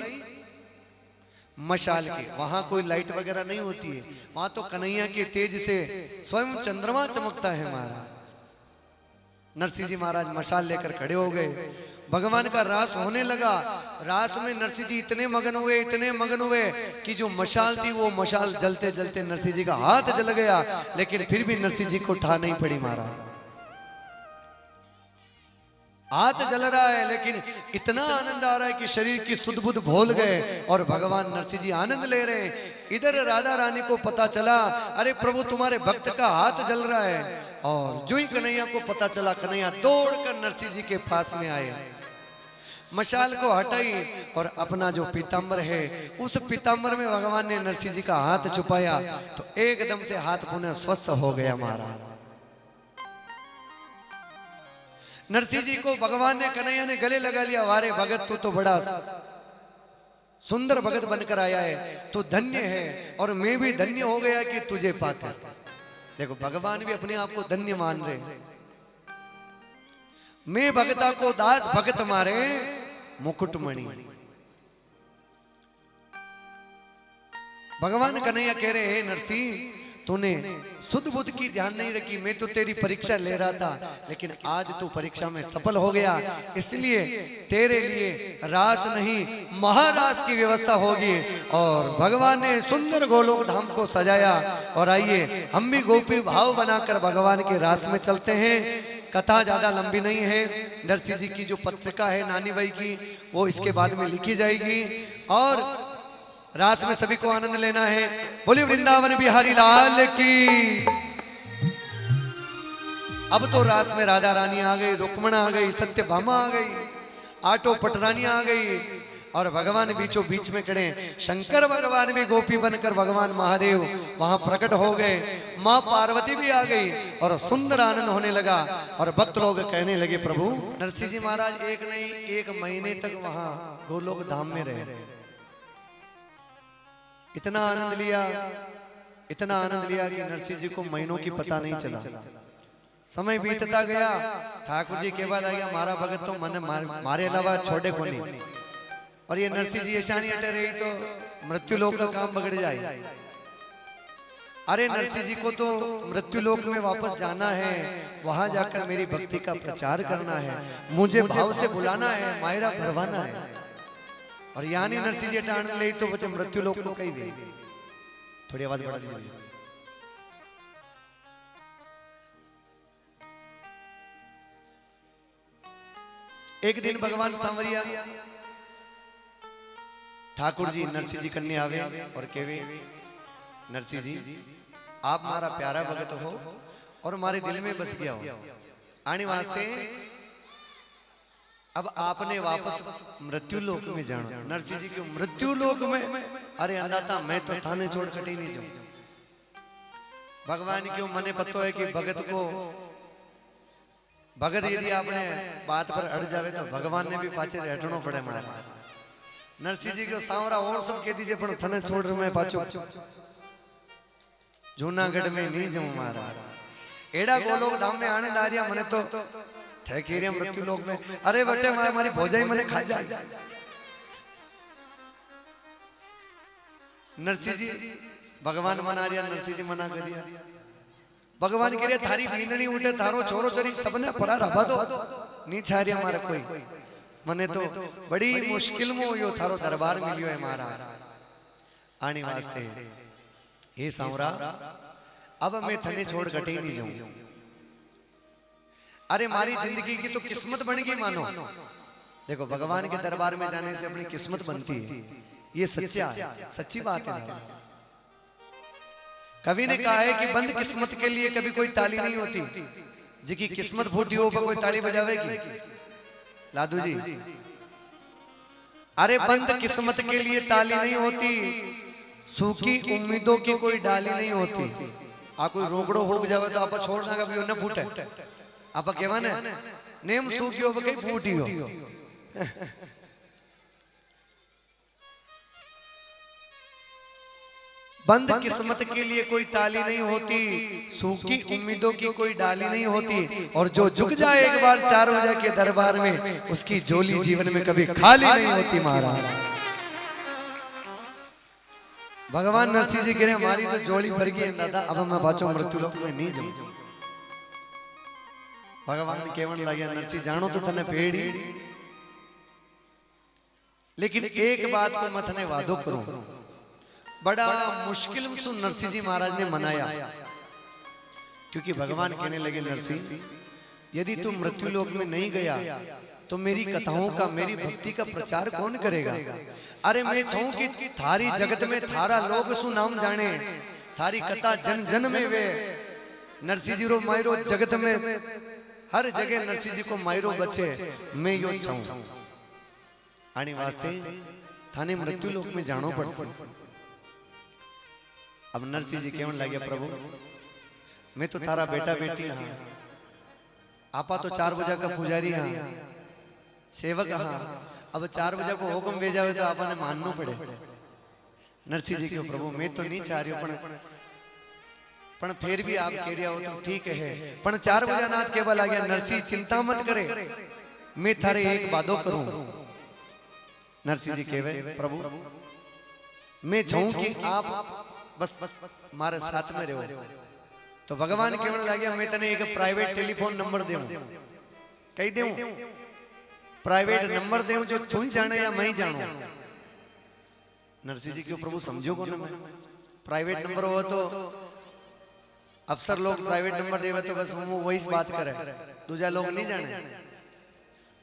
मशाल की। वहां कोई लाइट वगैरह नहीं होती है, वहां तो कन्हैया के तेज से स्वयं चंद्रमा चमकता है। महाराज नरसिंह जी महाराज मशाल लेकर खड़े हो गए। भगवान का रास होने लगा। रास में नरसिंह जी इतने मगन हुए कि जो मशाल थी वो मशाल जलते जलते नरसिंह जी का हाथ जल गया। लेकिन फिर भी नरसिंह जी को ठा नहीं पड़ी। महाराज हाथ जल रहा है लेकिन इतना आनंद आ रहा है कि शरीर की सुध बुध भूल गए और भगवान नरसिंह जी आनंद ले रहे हैं। इधर राधा रानी को पता चला अरे प्रभु तुम्हारे भक्त का हाथ जल रहा है। और जो ही कन्हैया को पता चला कन्हैया दौड़कर नरसिंह जी के पास में आए, मशाल को हटाई और अपना जो पीताम्बर है उस पीताम्बर में भगवान ने नरसिंह जी का हाथ छुपाया तो एकदम से हाथ पुनः स्वस्थ हो गया। महाराज नरसिंह जी को भगवान ने, कन्हैया ने गले लगा लिया, वारे भगत तू तो बड़ा सुंदर भगत बनकर आया है, तू धन्य है और मैं भी धन्य हो गया कि तुझे पाकर। देखो भगवान भी अपने आप को धन्य मान रहे। मैं भगता को दास भगत मारे मुकुटमणि। भगवान कन्हैया कह रहे हैं नरसिंह तूने सुध बुद्ध की ध्यान नहीं रखी, मैं तो तेरी परीक्षा ले रहा था, लेकिन आज तू परीक्षा में सफल हो गया, इसलिए तेरे लिए रास नहीं महारास की व्यवस्था होगी। और भगवान ने सुंदर गोलोक धाम को सजाया। और आइए हम भी गोपी भाव बनाकर भगवान के रास में चलते हैं। कथा ज्यादा लंबी नहीं है। नरसिंह जी की जो पत्रिका है नानी बाई की, वो इसके बाद में लिखी जाएगी और रात में सभी को आनंद लेना है। बोलिए वृंदावन बिहारी लाल की। अब तो रात में राधा रानी आ गई, रुक्मणा आ गई, सत्यभामा आ गई, आटो पटरानी आ गई और भगवान बीचों बीच में खड़े। शंकर भगवान भी गोपी बनकर भगवान महादेव वहां प्रकट हो गए। माँ पार्वती भी आ गई और सुंदर आनंद होने लगा। और भक्त लोग कहने लगे प्रभु नरसिंह जी महाराज एक नहीं 1 महीने तक वहां गोलोक धाम में रहे। इतना आनंद लिया कि नरसिंह जी को महीनों की पता नहीं चला। समय बीतता गया, ठाकुर जी के बाद आ गया मारा भगत तो मन मारे अलावा छोड़े को नहीं। और ये नरसिंह जी ऐसा नहीं हटे रही तो मृत्यु लोक का काम बिगड़ जाए। अरे नरसिंह जी को तो मृत्यु लोक में वापस जाना है, वहां जाकर मेरी भक्ति का प्रचार करना है, मुझे भाव से बुलाना है, मायरा भरवाना है। और यानी नरसिंह जी टाण ले तो बचे मृत्यु लोक को कही गई। थोड़ी आवाज बढ़ा दीजिए। एक दिन भगवान सांवरिया ठाकुर जी नरसिंह जी कन्ने आवे और कहवे नरसिंह जी आप हमारा प्यारा भगत हो और हमारे दिल में बस गया हो। आने वास्ते अब आपने वापस मृत्यु लोक में जाना। नरसिंह जी के मृत्यु लोक में, अरे अंदाता मैं तो थाने छोड़ कटी नहीं जाऊं। भगवान क्यों मने पतो है कि भगत को भगत यदि आपने बात पर अड़ जावे तो भगवान ने भी पाचे हटनो पड़े। मड़ा नरसिंह जी को सांवरा और सब कह दीजिए पर थाने छोड़ मैं पाचो जूनागढ़ में नहीं जाऊं मारा। एड़ा गोलोक धाम में आने दारिया मने तो ठहकेरिया मृत्यु लोक में। अरे बटे हमारी भोजाई मने खा जाए। नरसिंह जी भगवान मना रिया, नरसिंह जी मना कर दिया। भगवान कह रहे थारी नींदनी उठे थारो छोरो चोरी सबने पड़ा रबा दो नी छारिया हमारा कोई। मने तो बड़ी मुश्किल में यो थारो दरबार मिलियो है महाराज। आने वास्ते हे सांवरा अब मैं थने छोड़ कटे नहीं जाऊं। अरे मारी जिंदगी की तो किस्मत बन गई मानो। देखो भगवान के दरबार में जाने से अपनी किस्मत बनती है, ये सच्चा सच्ची बात है। कवि ने कहा है कि बंद किस्मत के लिए कभी कोई ताली नहीं होती, जिसकी किस्मत फूटी हो पर कोई ताली बजावेगी। लादू जी अरे बंद किस्मत के लिए ताली नहीं होती, सूखी उम्मीदों की कोई डाली नहीं होती। आ कोई रोकड़ो हो जावे तो आप छोड़ना कभी न फूटे। आप कहवा ने नेम सूखी हो कहीं फूटी हो। बंद किस्मत के लिए कोई ताली नहीं होती, सूखी उम्मीदों की कोई डाली नहीं होती। और जो झुक जाए एक बार चार बजे के दरबार में, उसकी झोली जीवन में कभी खाली नहीं होती महाराज। भगवान नरसिंह जी कह रहे हमारी तो झोली भर गई दादा, अब मैं बाचो मृत्यु लोक में नहीं जाऊं। भगवान केवन लगे नरसिंह जानो तो तने पेड़ी, लेकिन एक बात को मैं तने वादो करूं। बड़ा मुश्किल से नरसिंह जी महाराज ने मनाया, क्योंकि भगवान कहने लगे नरसिंह यदि तू मृत्यु लोक में नहीं गया तो मेरी कथाओं का, मेरी भक्ति का प्रचार कौन करेगा। अरे मैं चाहूं कि थारी जगत में थारा लोग सु नाम जाने, थारी कथा जन जन में वे। नरसिंह जी रो मायरो जगत में हर जगह नरसिंह जी को मायरो बचे, मैं यो चाहूं। आने वास्ते थाने मृत्यु लोक में जानो पड़से। अब नरसिंह जी केवन लगे प्रभु मैं तो थारा बेटा बेटी हाँ, आपा तो 4 बजे का पुजारी हाँ, सेवक हाँ, अब 4 बजे को हुक्म भेजा हुए तो आपा ने मानना पड़े। नरसिंह जी के प्रभु मैं तो नहीं चाह रही हूँ पण फिर भी आप कह रहे हो तो ठीक है, पण 4 बजे नाथ केवल आ गया, नरसिंह चिंता मत करे, मैं थारे एक वादो करूं। नरसिंह जी कहवे प्रभु मैं चाहूं कि आप बस मारे साथ में रहो। तो भगवान कहने लगे मैं तने एक प्राइवेट टेलीफोन नंबर देऊं, कही देऊं प्राइवेट नंबर देऊं जो तू ही जाने या मैं ही जानूं। नरसिंह जी क्यों प्रभु समझो को ना, मैं प्राइवेट नंबर हो तो अफसर लोग प्राइवेट नंबर देवे तो बस वो वही बात करे, दूसरा लोग नहीं जाने।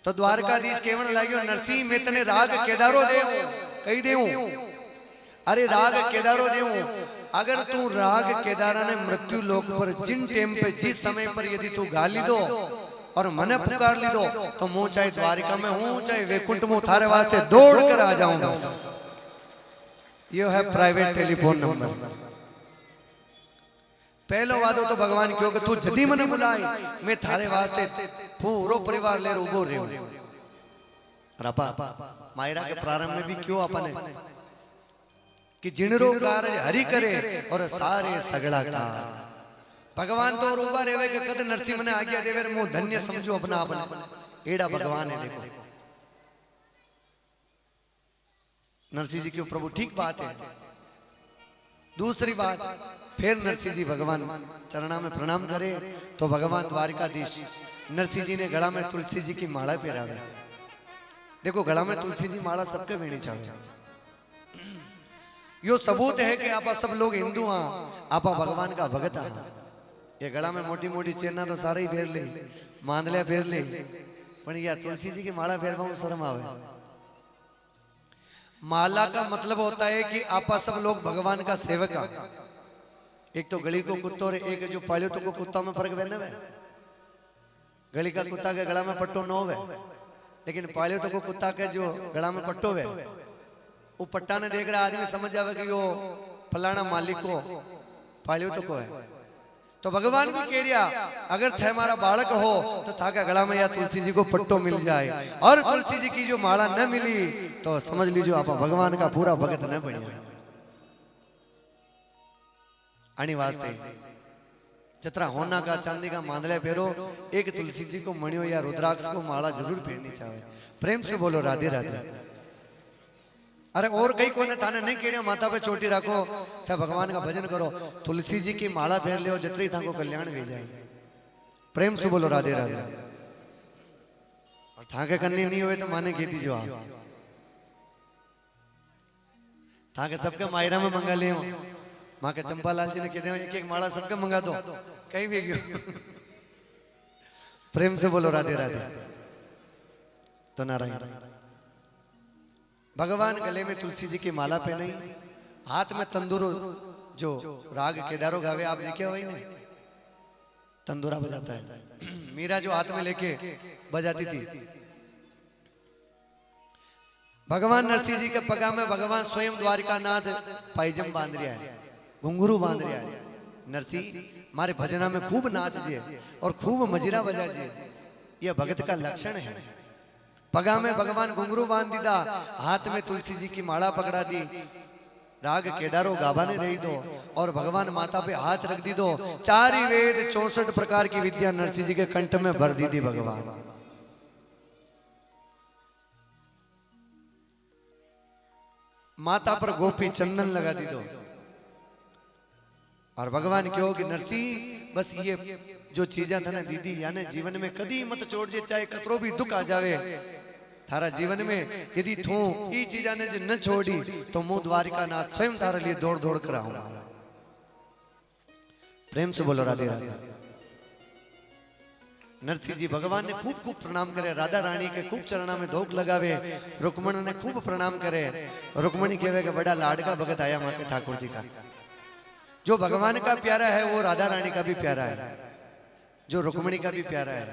तो द्वारकाधीश कहने लगे नरसिंह मैं तने राग केदारो देऊं, कही देऊं अरे राग केदारो देऊं, अगर तू राग केदारा ने मृत्यु लोक पर जिन टाइम पे जिस समय पर यदि तू गा ली दो और मने पुकार ली दो तो मुंह चाहे द्वारिका में हूं चाहे वैकुंठ में थारे वास्ते दौड़ कर आ जाऊंगा। ये है प्राइवेट टेलीफोन नंबर। पहलो वादो तो भगवान क्यों कि तू जदी मने बुलाई मैं थारे वास्ते पूरो परिवार ले उबो रहो। रपा मायरा के प्रारंभ में भी क्यों अपने कि जिणरो कार्य हरि करे और सारे सगड़ा का भगवान तो उबा रेवे के कद नरसिंह मने आज्ञा देवे मु धन्य समझू अपना अपना एड़ा भगवान है। देखो नरसिंह जी क्यों प्रभु ठीक बात है। दूसरी बात फिर नरसिंह जी भगवान चरणा में प्रणाम करे तो भगवान द्वारकाधीश नरसिंह जी ने गला में तुलसी जी की माला पहरावे। देखो गला में तुलसी जी माला सबके पहननी चाहिए। यो सबूत है कि आपा सब लोग हिंदू हाँ, आपा भगवान का भगत हाँ। ये गला में मोटी मोटी चेना तो सारे ही फेर ले, मांदलिया फेर ले, पर यह तुलसी जी की माला फेरवा शर्म आवे। माला का मतलब होता है कि आपा सब लोग भगवान का सेवक है। एक तो गली को कुत्ता और एक जो पालियो तो को कुत्ता में फर्क बहने में। गली का कुत्ता के गला में पट्टो न होवे, लेकिन पालियो तो को कुत्ता के जो गला में पट्टो है वो पट्टा ने देख रहा आदमी समझ जावे कि वो फलाना मालिक को पालियो तो को है। तो भगवान भी कह रिया अगर थे हमारा बालक हो तो था का गला में या तुलसी जी को पट्टो मिल जाए और तुलसी जी की जो माला न मिली तो समझ लीजिए आप भगवान का पूरा भगत न बनिया। आनी वास्ते जतरा होना का चांदी का मांदले फेरो एक तुलसी जी को मणियो या रुद्राक्ष को माला जरूर पहननी चाहिए। प्रेम से बोलो राधे राधे। अरे और कई कोने थाने नहीं कह रहे माथा पे चोटी रखो थे भगवान का भजन करो, तुलसी जी की माला पहन ले जितनी था को कल्याण भी जाए। प्रेम से बोलो राधे राधे। और थाके करनी नहीं हुए तो माने खेती जो आप थाके सबके मायरा में मंगा ले माँ के चंपालाल जी ने कहते हैं एक एक माला सबके मंगा दो कहीं भी गयो। प्रेम से बोलो राधे राधे। तो नारायण भगवान गले में तुलसी जी की माला पहनाई, हाथ में तंदूरो जो राग केदारो गावे आप लिखे हुए ना तंदूरा बजाता है। मीरा जो हाथ में लेके बजाती थी। भगवान नरसिंह जी के पगा में भगवान स्वयं द्वारिकानाथ पायजम बांध रहा है, घुंघरू बांध रहा है। नरसिंह हमारे भजना में खूब नाच जे और खूब मजीरा बजा जे, यह भगत का लक्षण है। पगा में भगवान घुंघरू बांध दीदा, हाथ में तुलसी जी की माला पकड़ा दी, राग केदारो गाभा ने दे दो और भगवान माता पे हाथ रख दी दो। 4 ही वेद 64 प्रकार की विद्या नरसिंह जी के कंठ में भर दी थी भगवान। माता पर गोपी चंदन लगा दी दो और भगवान क्यों कि नरसिंह बस ये जो चीजा था ना दीदी यानी जीवन में कदी मत छोड़ जे, चाहे कतरो भी दुख आ जावे थारा जीवन में यदि तू ई चीजा ने जो न छोड़ी तो मुंह द्वारिकानाथ स्वयं थारे लिए दौड़ दौड़ कर आऊंगा। प्रेम से बोलो राधे राधे। नरसिंह जी भगवान ने खूब खूब प्रणाम करे, राधा रानी के खूब चरणा में धोख लगावे, रुक्मणी ने खूब प्रणाम करे। रुक्मणी कहवे कि बड़ा लाडका भगत आया मां के ठाकुर जी का। जो भगवान का प्यारा है वो राधा रानी का भी प्यारा है, जो रुक्मणी का भी प्यारा है।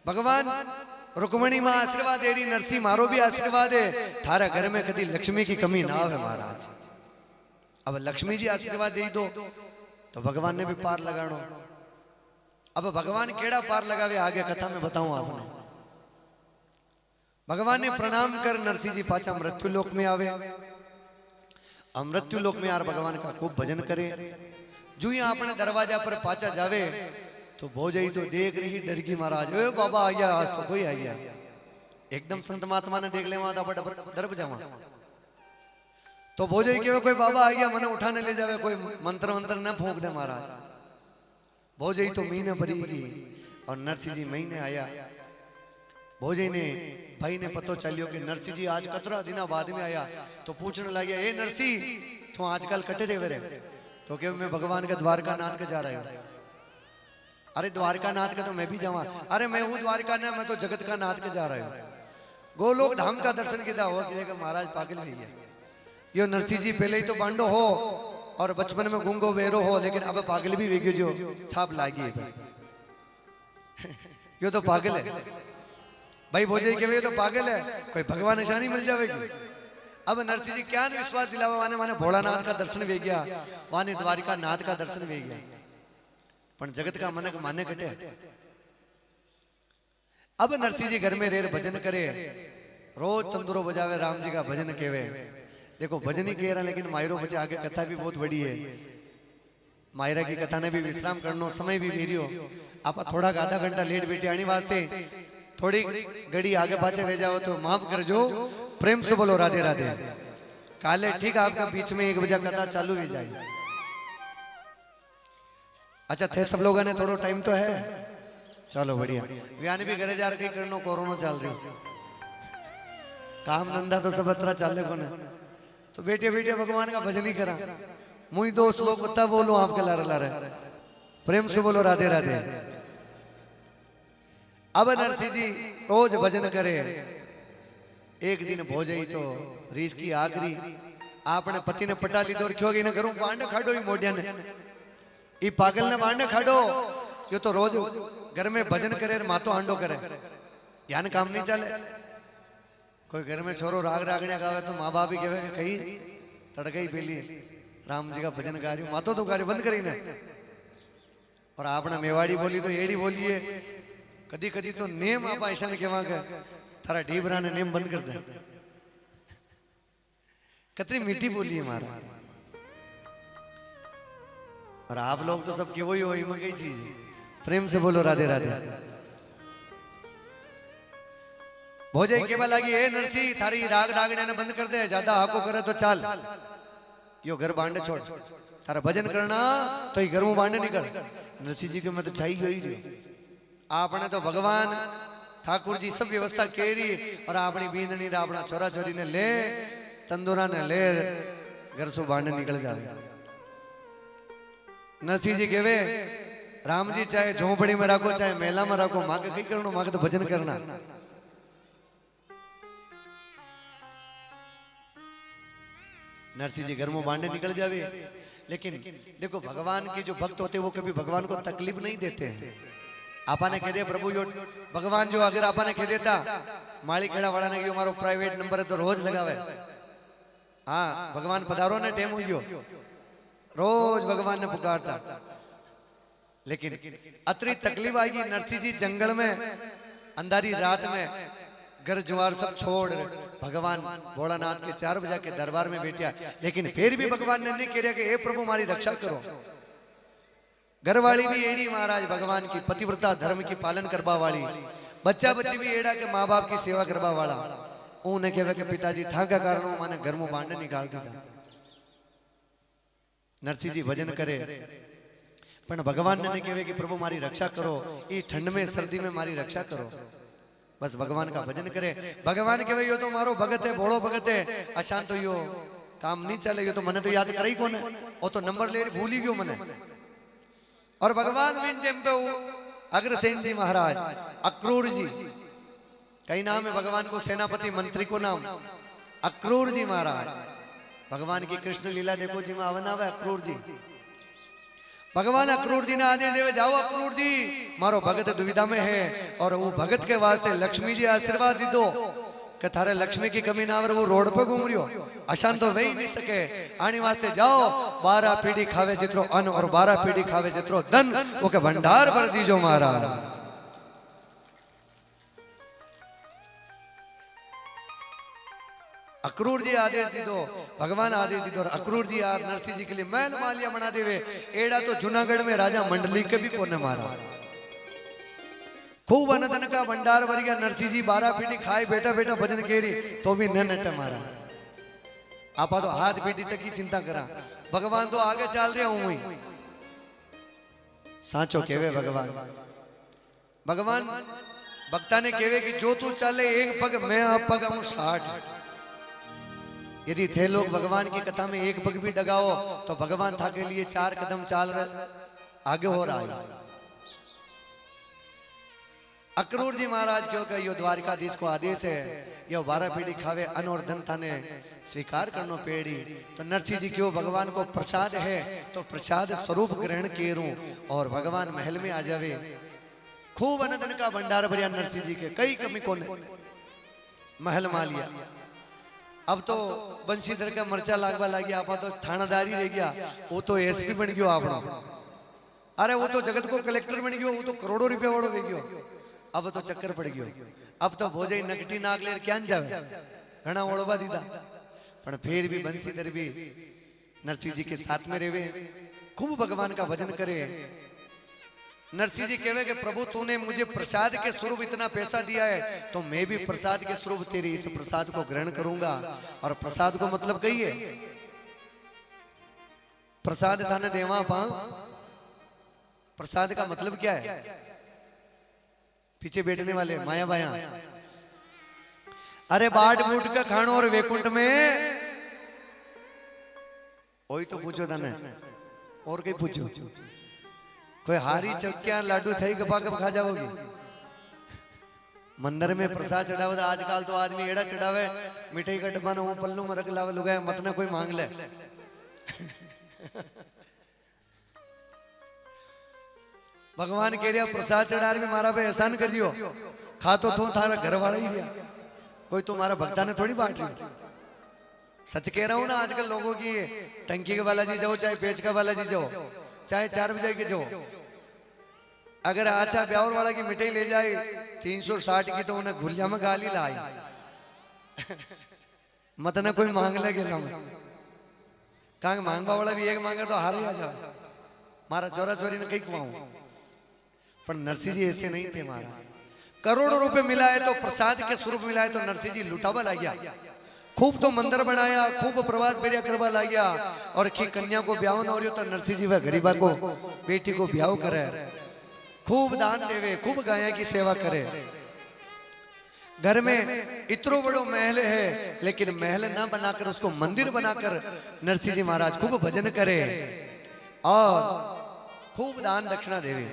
भगवान रुक्मणी मां आशीर्वाद दे रही, नरसिंह मारो भी आशीर्वाद है, थारा घर में कभी लक्ष्मी की कमी ना आवे महाराज। अब लक्ष्मी जी आशीर्वाद दे दो तो भगवान ने भी पार लगानो। अब भगवान केड़ा पार लगावे आगे कथा में बताऊं आपने। भगवान ने प्रणाम कर नरसिंह जी पाचा मृत्यु लोक में आवे। मृत्यु लोक में यार भगवान का खूब भजन करे। जो ही आपने दरवाजा पर पाचा जावे तो भोजई तो देख रही डर गई महाराज, ओ बाबा आ गया, आज तो कोई आ गया। एकदम संत महात्मा ने देख ले वहां डर जावा तो भोजई के कोई बाबा आ गया मने उठाने ले जावे, कोई मंत्र मंत्र न फूंक दे महाराज। भोजई तो महीने भरीगी और नरसिंह जी महीने आया। भोजई ने भाई ने पतो चलियो कि नरसिंह जी आज कतरा दिन बाद में आया तो पूछने लग गया, ए नरसिंह तू आजकल कटे रे वेरे? तो क्या मैं भगवान के द्वारका नाथ के जा रहा हूं। अरे द्वारका नाथ के तो मैं भी जावा। अरे मैं हूं द्वारका ना, मैं तो जगत का नाथ के जा रहा हूं। गोलोक धाम का दर्शन किया हो कि महाराज पागल नहीं है। यो नरसिंह जी पहले ही तो बांडो हो और बचपन में गुंगो वेरो हो, लेकिन अब पागल भी वेग्यो जो छाप लागी है। यो तो पागल है भाई। भोजई के वे तो पागल है, कोई भगवान निशानी मिल जाएगी। अब नरसिंह जी क्या विश्वास दिलावा वाने माने भोलानाथ का दर्शन वे गया, वाने द्वारिका नाथ का दर्शन वे गया, पर जगत का मन माने कटे। अब नरसिंह जी घर में रेर भजन करे, रोज तंदुरो बजावे, राम जी का भजन केवे। देखो भजन ही कह रहा, लेकिन मायरो बचे आगे कथा भी बहुत बड़ी है। मायरा की कथा ने भी विश्राम करनो समय भी मेरियो। आप थोड़ा आधा घंटा लेट बेटे आने वास्ते थोड़ी घड़ी आगे पाछे भेज जाओ तो माफ कर जो। प्रेम से बोलो राधे राधे। काले ठीक आपका बीच में 1 बजे कथा चालू ही जाए। अच्छा थे सब लोगों ने थोड़ा टाइम तो है, चलो बढ़िया। व्यान भी घरे जा रही करनो, कोरोना चल रही, काम धंधा तो सब अतरा चल रहे कोने, तो बेटे बेटे भगवान का भजन ही करा। मुई 2 श्लोक बता बोलो आपके लारे लारे। प्रेम से बोलो राधे राधे। अब नरसिंह जी रोज भजन करे। एक दिन भोजई तो रीस की आखरी आपने पति ने पटा ली तो क्यों गई ना करूं बांडे खाड़ो ही मोडिया ने, ई पागल ने बांडे खाड़ो। यो तो रोज घर में भजन करे मातो हांडो करे, यान काम नहीं चले। कोई घर में छोरो राग रागड़िया गावे तो माँ बाप ही कहे कहीं तड़के ही पहली राम जी का भजन गा रही, मातो तो गा रही बंद करी ने। और आपने मेवाड़ी बोली तो एड़ी बोलिए, कदी कदी तो नेम आप ऐसा ने केवा के थारा ढीबरा ने नेम बंद कर दे। कितनी मीठी बोली है मारा। और आप लोग तो सब के वही हो में कई चीज। प्रेम से बोलो राधे राधे। भोजई केवा लगी, ए नरसिंह थारी राग रागने ने बंद कर दे, ज्यादा हाको करे तो चाल यो घर बांडे छोड़, थारा भजन करना तो ये घर में बांडे निकल। नरसिंह जी के मैं तो चाहिए ही रही। आपने तो भगवान ठाकुर जी सब व्यवस्था केरी और अपनी बींदनी अपना छोरा छोरी ने ले तंदूरा ने ले घर से बांडे निकल जावे। नरसिंह जी कहवे राम जी चाहे झोंपड़ी में रखो चाहे मेला में रखो, मां के कई करनो, मां के तो भजन करना। नरसिंह जी घर में बांडे निकल जावे। लेकिन देखो भगवान के जो भक्त होते वो कभी भगवान को तकलीफ नहीं देते हैं। आपा ने कह दिया प्रभु यो भगवान जो अगर आपा ने कह देता माली खेड़ा वाला ने हमारो प्राइवेट नंबर है तो रोज लगावे। हाँ भगवान पधारो ने टेम हुई रोज भगवान ने पुकारता। लेकिन अतरी तकलीफ आएगी। नरसिंह जी जंगल में अंधारी रात में घर जुआर सब छोड़ भगवान भोलानाथ के 4 बजे के दरबार में बैठा। लेकिन फिर भी भगवान ने नहीं कह कि हे प्रभु हमारी रक्षा करो। घरवाली भी एड़ी महाराज भगवान की पतिव्रता धर्म की पालन करवा वाली, बच्चा बच्ची भी एड़ा के माँ बाप की सेवा करवा वाला। उन्हें कहे कि पिताजी था का कारण माने घर में बांडे निकाल दिया। नरसिंह जी भजन करे पर भगवान ने नहीं कहे कि प्रभु हमारी रक्षा करो, ये ठंड में सर्दी में हमारी रक्षा करो। बस भगवान का भजन करे। भगवान कहे यो तो मारो भगत है, भोड़ो भगत है, अशांत तो यो काम नहीं चले, यो तो मने तो याद करे ही कौन है, वो तो नंबर ले भूल ही गयो मने। और भगवान विन टेम्पे अग्रसेन जी महाराज अक्रूर जी कई नाम है भगवान को, सेनापति मंत्री को नाम अक्रूर जी महाराज। भगवान की कृष्ण लीला देखो जी में आवन आवे अक्रूर जी। भगवान अक्रूर जी ने आदेश देवे जाओ अक्रूर जी मारो भगत दुविधा में है और वो भगत के वास्ते लक्ष्मी जी आशीर्वाद दी दो कि थारे लक्ष्मी की कमी ना आवे वो रोड पे घूम रही हो अशांत तो वही नहीं सके आने वास्ते जाओ 12 पीढ़ी खावे जितरो अन्न और 12 पीढ़ी खावे जितरो धन वो के भंडार भर दीजो महाराज। अक्रूर जी आदेश दी दो भगवान आदेश दी दो और अक्रूर जी यार नरसिंह जी के लिए महल मालिया बना देवे एड़ा तो जूनागढ़ में राजा मंडली के भी कोने मारा खूब अनदन का भंडार भर गया नरसिंह जी 12 पीढ़ी खाए बेटा बेटा भजन केरी तो भी न नट मारा आपा तो हाथ पीढ़ी तक की चिंता करा भगवान तो आगे चल रहे हूं साचो केवे भगवान भगवान भक्ता ने केवे कि जो तू चले एक पग मैं आप पग हूं 60 यदि थे लोग भगवान की कथा में एक पग भी डगाओ तो भगवान था के लिए 4 कदम चाल रहे आगे हो रहा है। अक्रूर जी महाराज क्यों का यो द्वारकाधीश को आदेश है यो 12 पीढ़ी खावे अन्न और धन थाने स्वीकार करनो पेड़ी तो नरसिंह जी क्यों भगवान को प्रसाद है तो प्रसाद स्वरूप ग्रहण केरूं और भगवान महल में आ जावे खूब अन्न धन का भंडार भरिया नरसिंह जी के कई कमी को महल मा लिया। अब तो बंशीधर का मर्चा लागवा लग गया आप तो थानादारी रह गया वो तो एसपी बन गयो आपनो अरे वो तो जगत को कलेक्टर बन गयो वो तो करोड़ों रुपया वालों हो गयो अब तो चक्कर पड़ गयो अब तो भोजई नकटी नाक लेर क्या जावे घना ओळवा दीदा पण फिर भी बंशीधर भी नरसिंह जी के साथ में रहवे खूब भगवान का भजन करे। नरसिंह जी कहवे कि प्रभु तूने मुझे प्रसाद के स्वरूप इतना पैसा दिया है तो मैं भी प्रसाद के स्वरूप तेरी इस प्रसाद को ग्रहण करूंगा और प्रसाद को मतलब कहिए प्रसाद थाने देवा पाऊं प्रसाद का मतलब क्या है पीछे बैठने वाले माया बाया अरे बाट बूट का खानो और वैकुंठ में वही तो पूछो था और कहीं पूछो कोई हारी चौकिया लाडू थई गपा गप खा जाओगी मंदिर में प्रसाद चढ़ावे आजकल तो आदमी एड़ा चढ़ावे मिठाई का डब्बा ना पल्लू में रख लावे लुगाए मत ना कोई मांग ले भगवान कह रहा प्रसाद चढ़ा भी मारा पे एहसान कर दियो खा तो थारा घर वाला ही दिया कोई तुम्हारा भक्ता ने थोड़ी बांट ली सच कह रहा हूं ना आजकल लोगों की टंकी के बालाजी जाओ चाहे पेच का बालाजी जाओ चाहे 4 बजे के जाओ अगर अच्छा ब्यावर वाला की मिठाई ले जाए 360 की तो उन्हें घुलिया में गाली लाई मत ना कोई मांग ले गेला कहा मांगवा वाला भी एक मांगे तो हार ही आ जाओ मारा चोरा चोरी ने कहीं कुआऊं पर नरसिंह जी ऐसे नहीं थे महाराज करोड़ों रुपए मिला है तो प्रसाद के स्वरूप मिला है तो नरसिंह जी लुटावा ला गया खूब तो मंदिर बनाया खूब प्रवास बेरिया करवा ला गया और की कन्या को ब्याह न हो रही तो नरसिंह जी वह गरीबा को बेटी को ब्याह करे खूब दान देवे खूब गाया की सेवा करे। घर में इतनो बड़ो महल है लेकिन महल ना बनाकर उसको मंदिर बनाकर नरसिंह जी महाराज खूब भजन करे और खूब दान दक्षिणा देवे।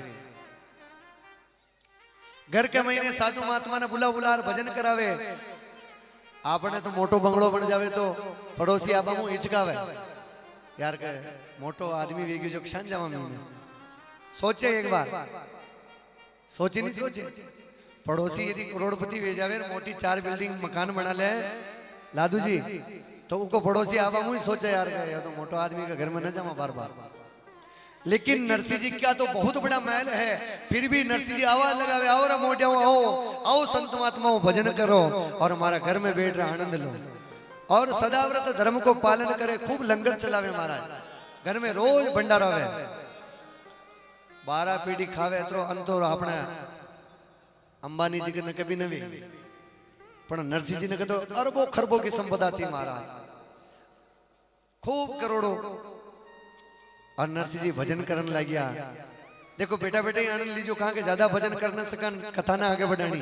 घर के महीने साधु महात्मा ने बुला बुला भजन करावे आपने तो मोटो बंगलो बन जावे तो पड़ोसी आबा मु हिचकावे यार के मोटो आदमी वेगी जो क्षण जावा में सोचे एक बार सोचे नहीं सोचे पड़ोसी यदि करोड़पति वे जावे मोटी 4 बिल्डिंग मकान बना ले लादू जी तो उनको पड़ोसी आबा मु सोचे यार के तो मोटो आदमी का घर में न जावा बार बार लेकिन नरसिंह जी का तो बहुत बड़ा महल है फिर भी नरसिंह जी आवाज लगावे आओ रे मोटिया आओ आओ संत महात्माओं भजन करो और हमारा घर में बैठ रहा आनंद लो और सदाव्रत धर्म को पालन करे खूब लंगर चलावे महाराज घर में रोज भंडारा वे 12 पीढ़ी खावे तो अंतो अपने अंबानी जी के न कभी नवी पर नरसिंह जी ने कहो अरबों खरबों की संपदा थी महाराज खूब करोड़ों और नरसिंह जी भजन करने लग गया। देखो बेटा बेटा ही आनंद लीजो कहा के ज्यादा भजन करने सकन कथा ना आगे बढ़ानी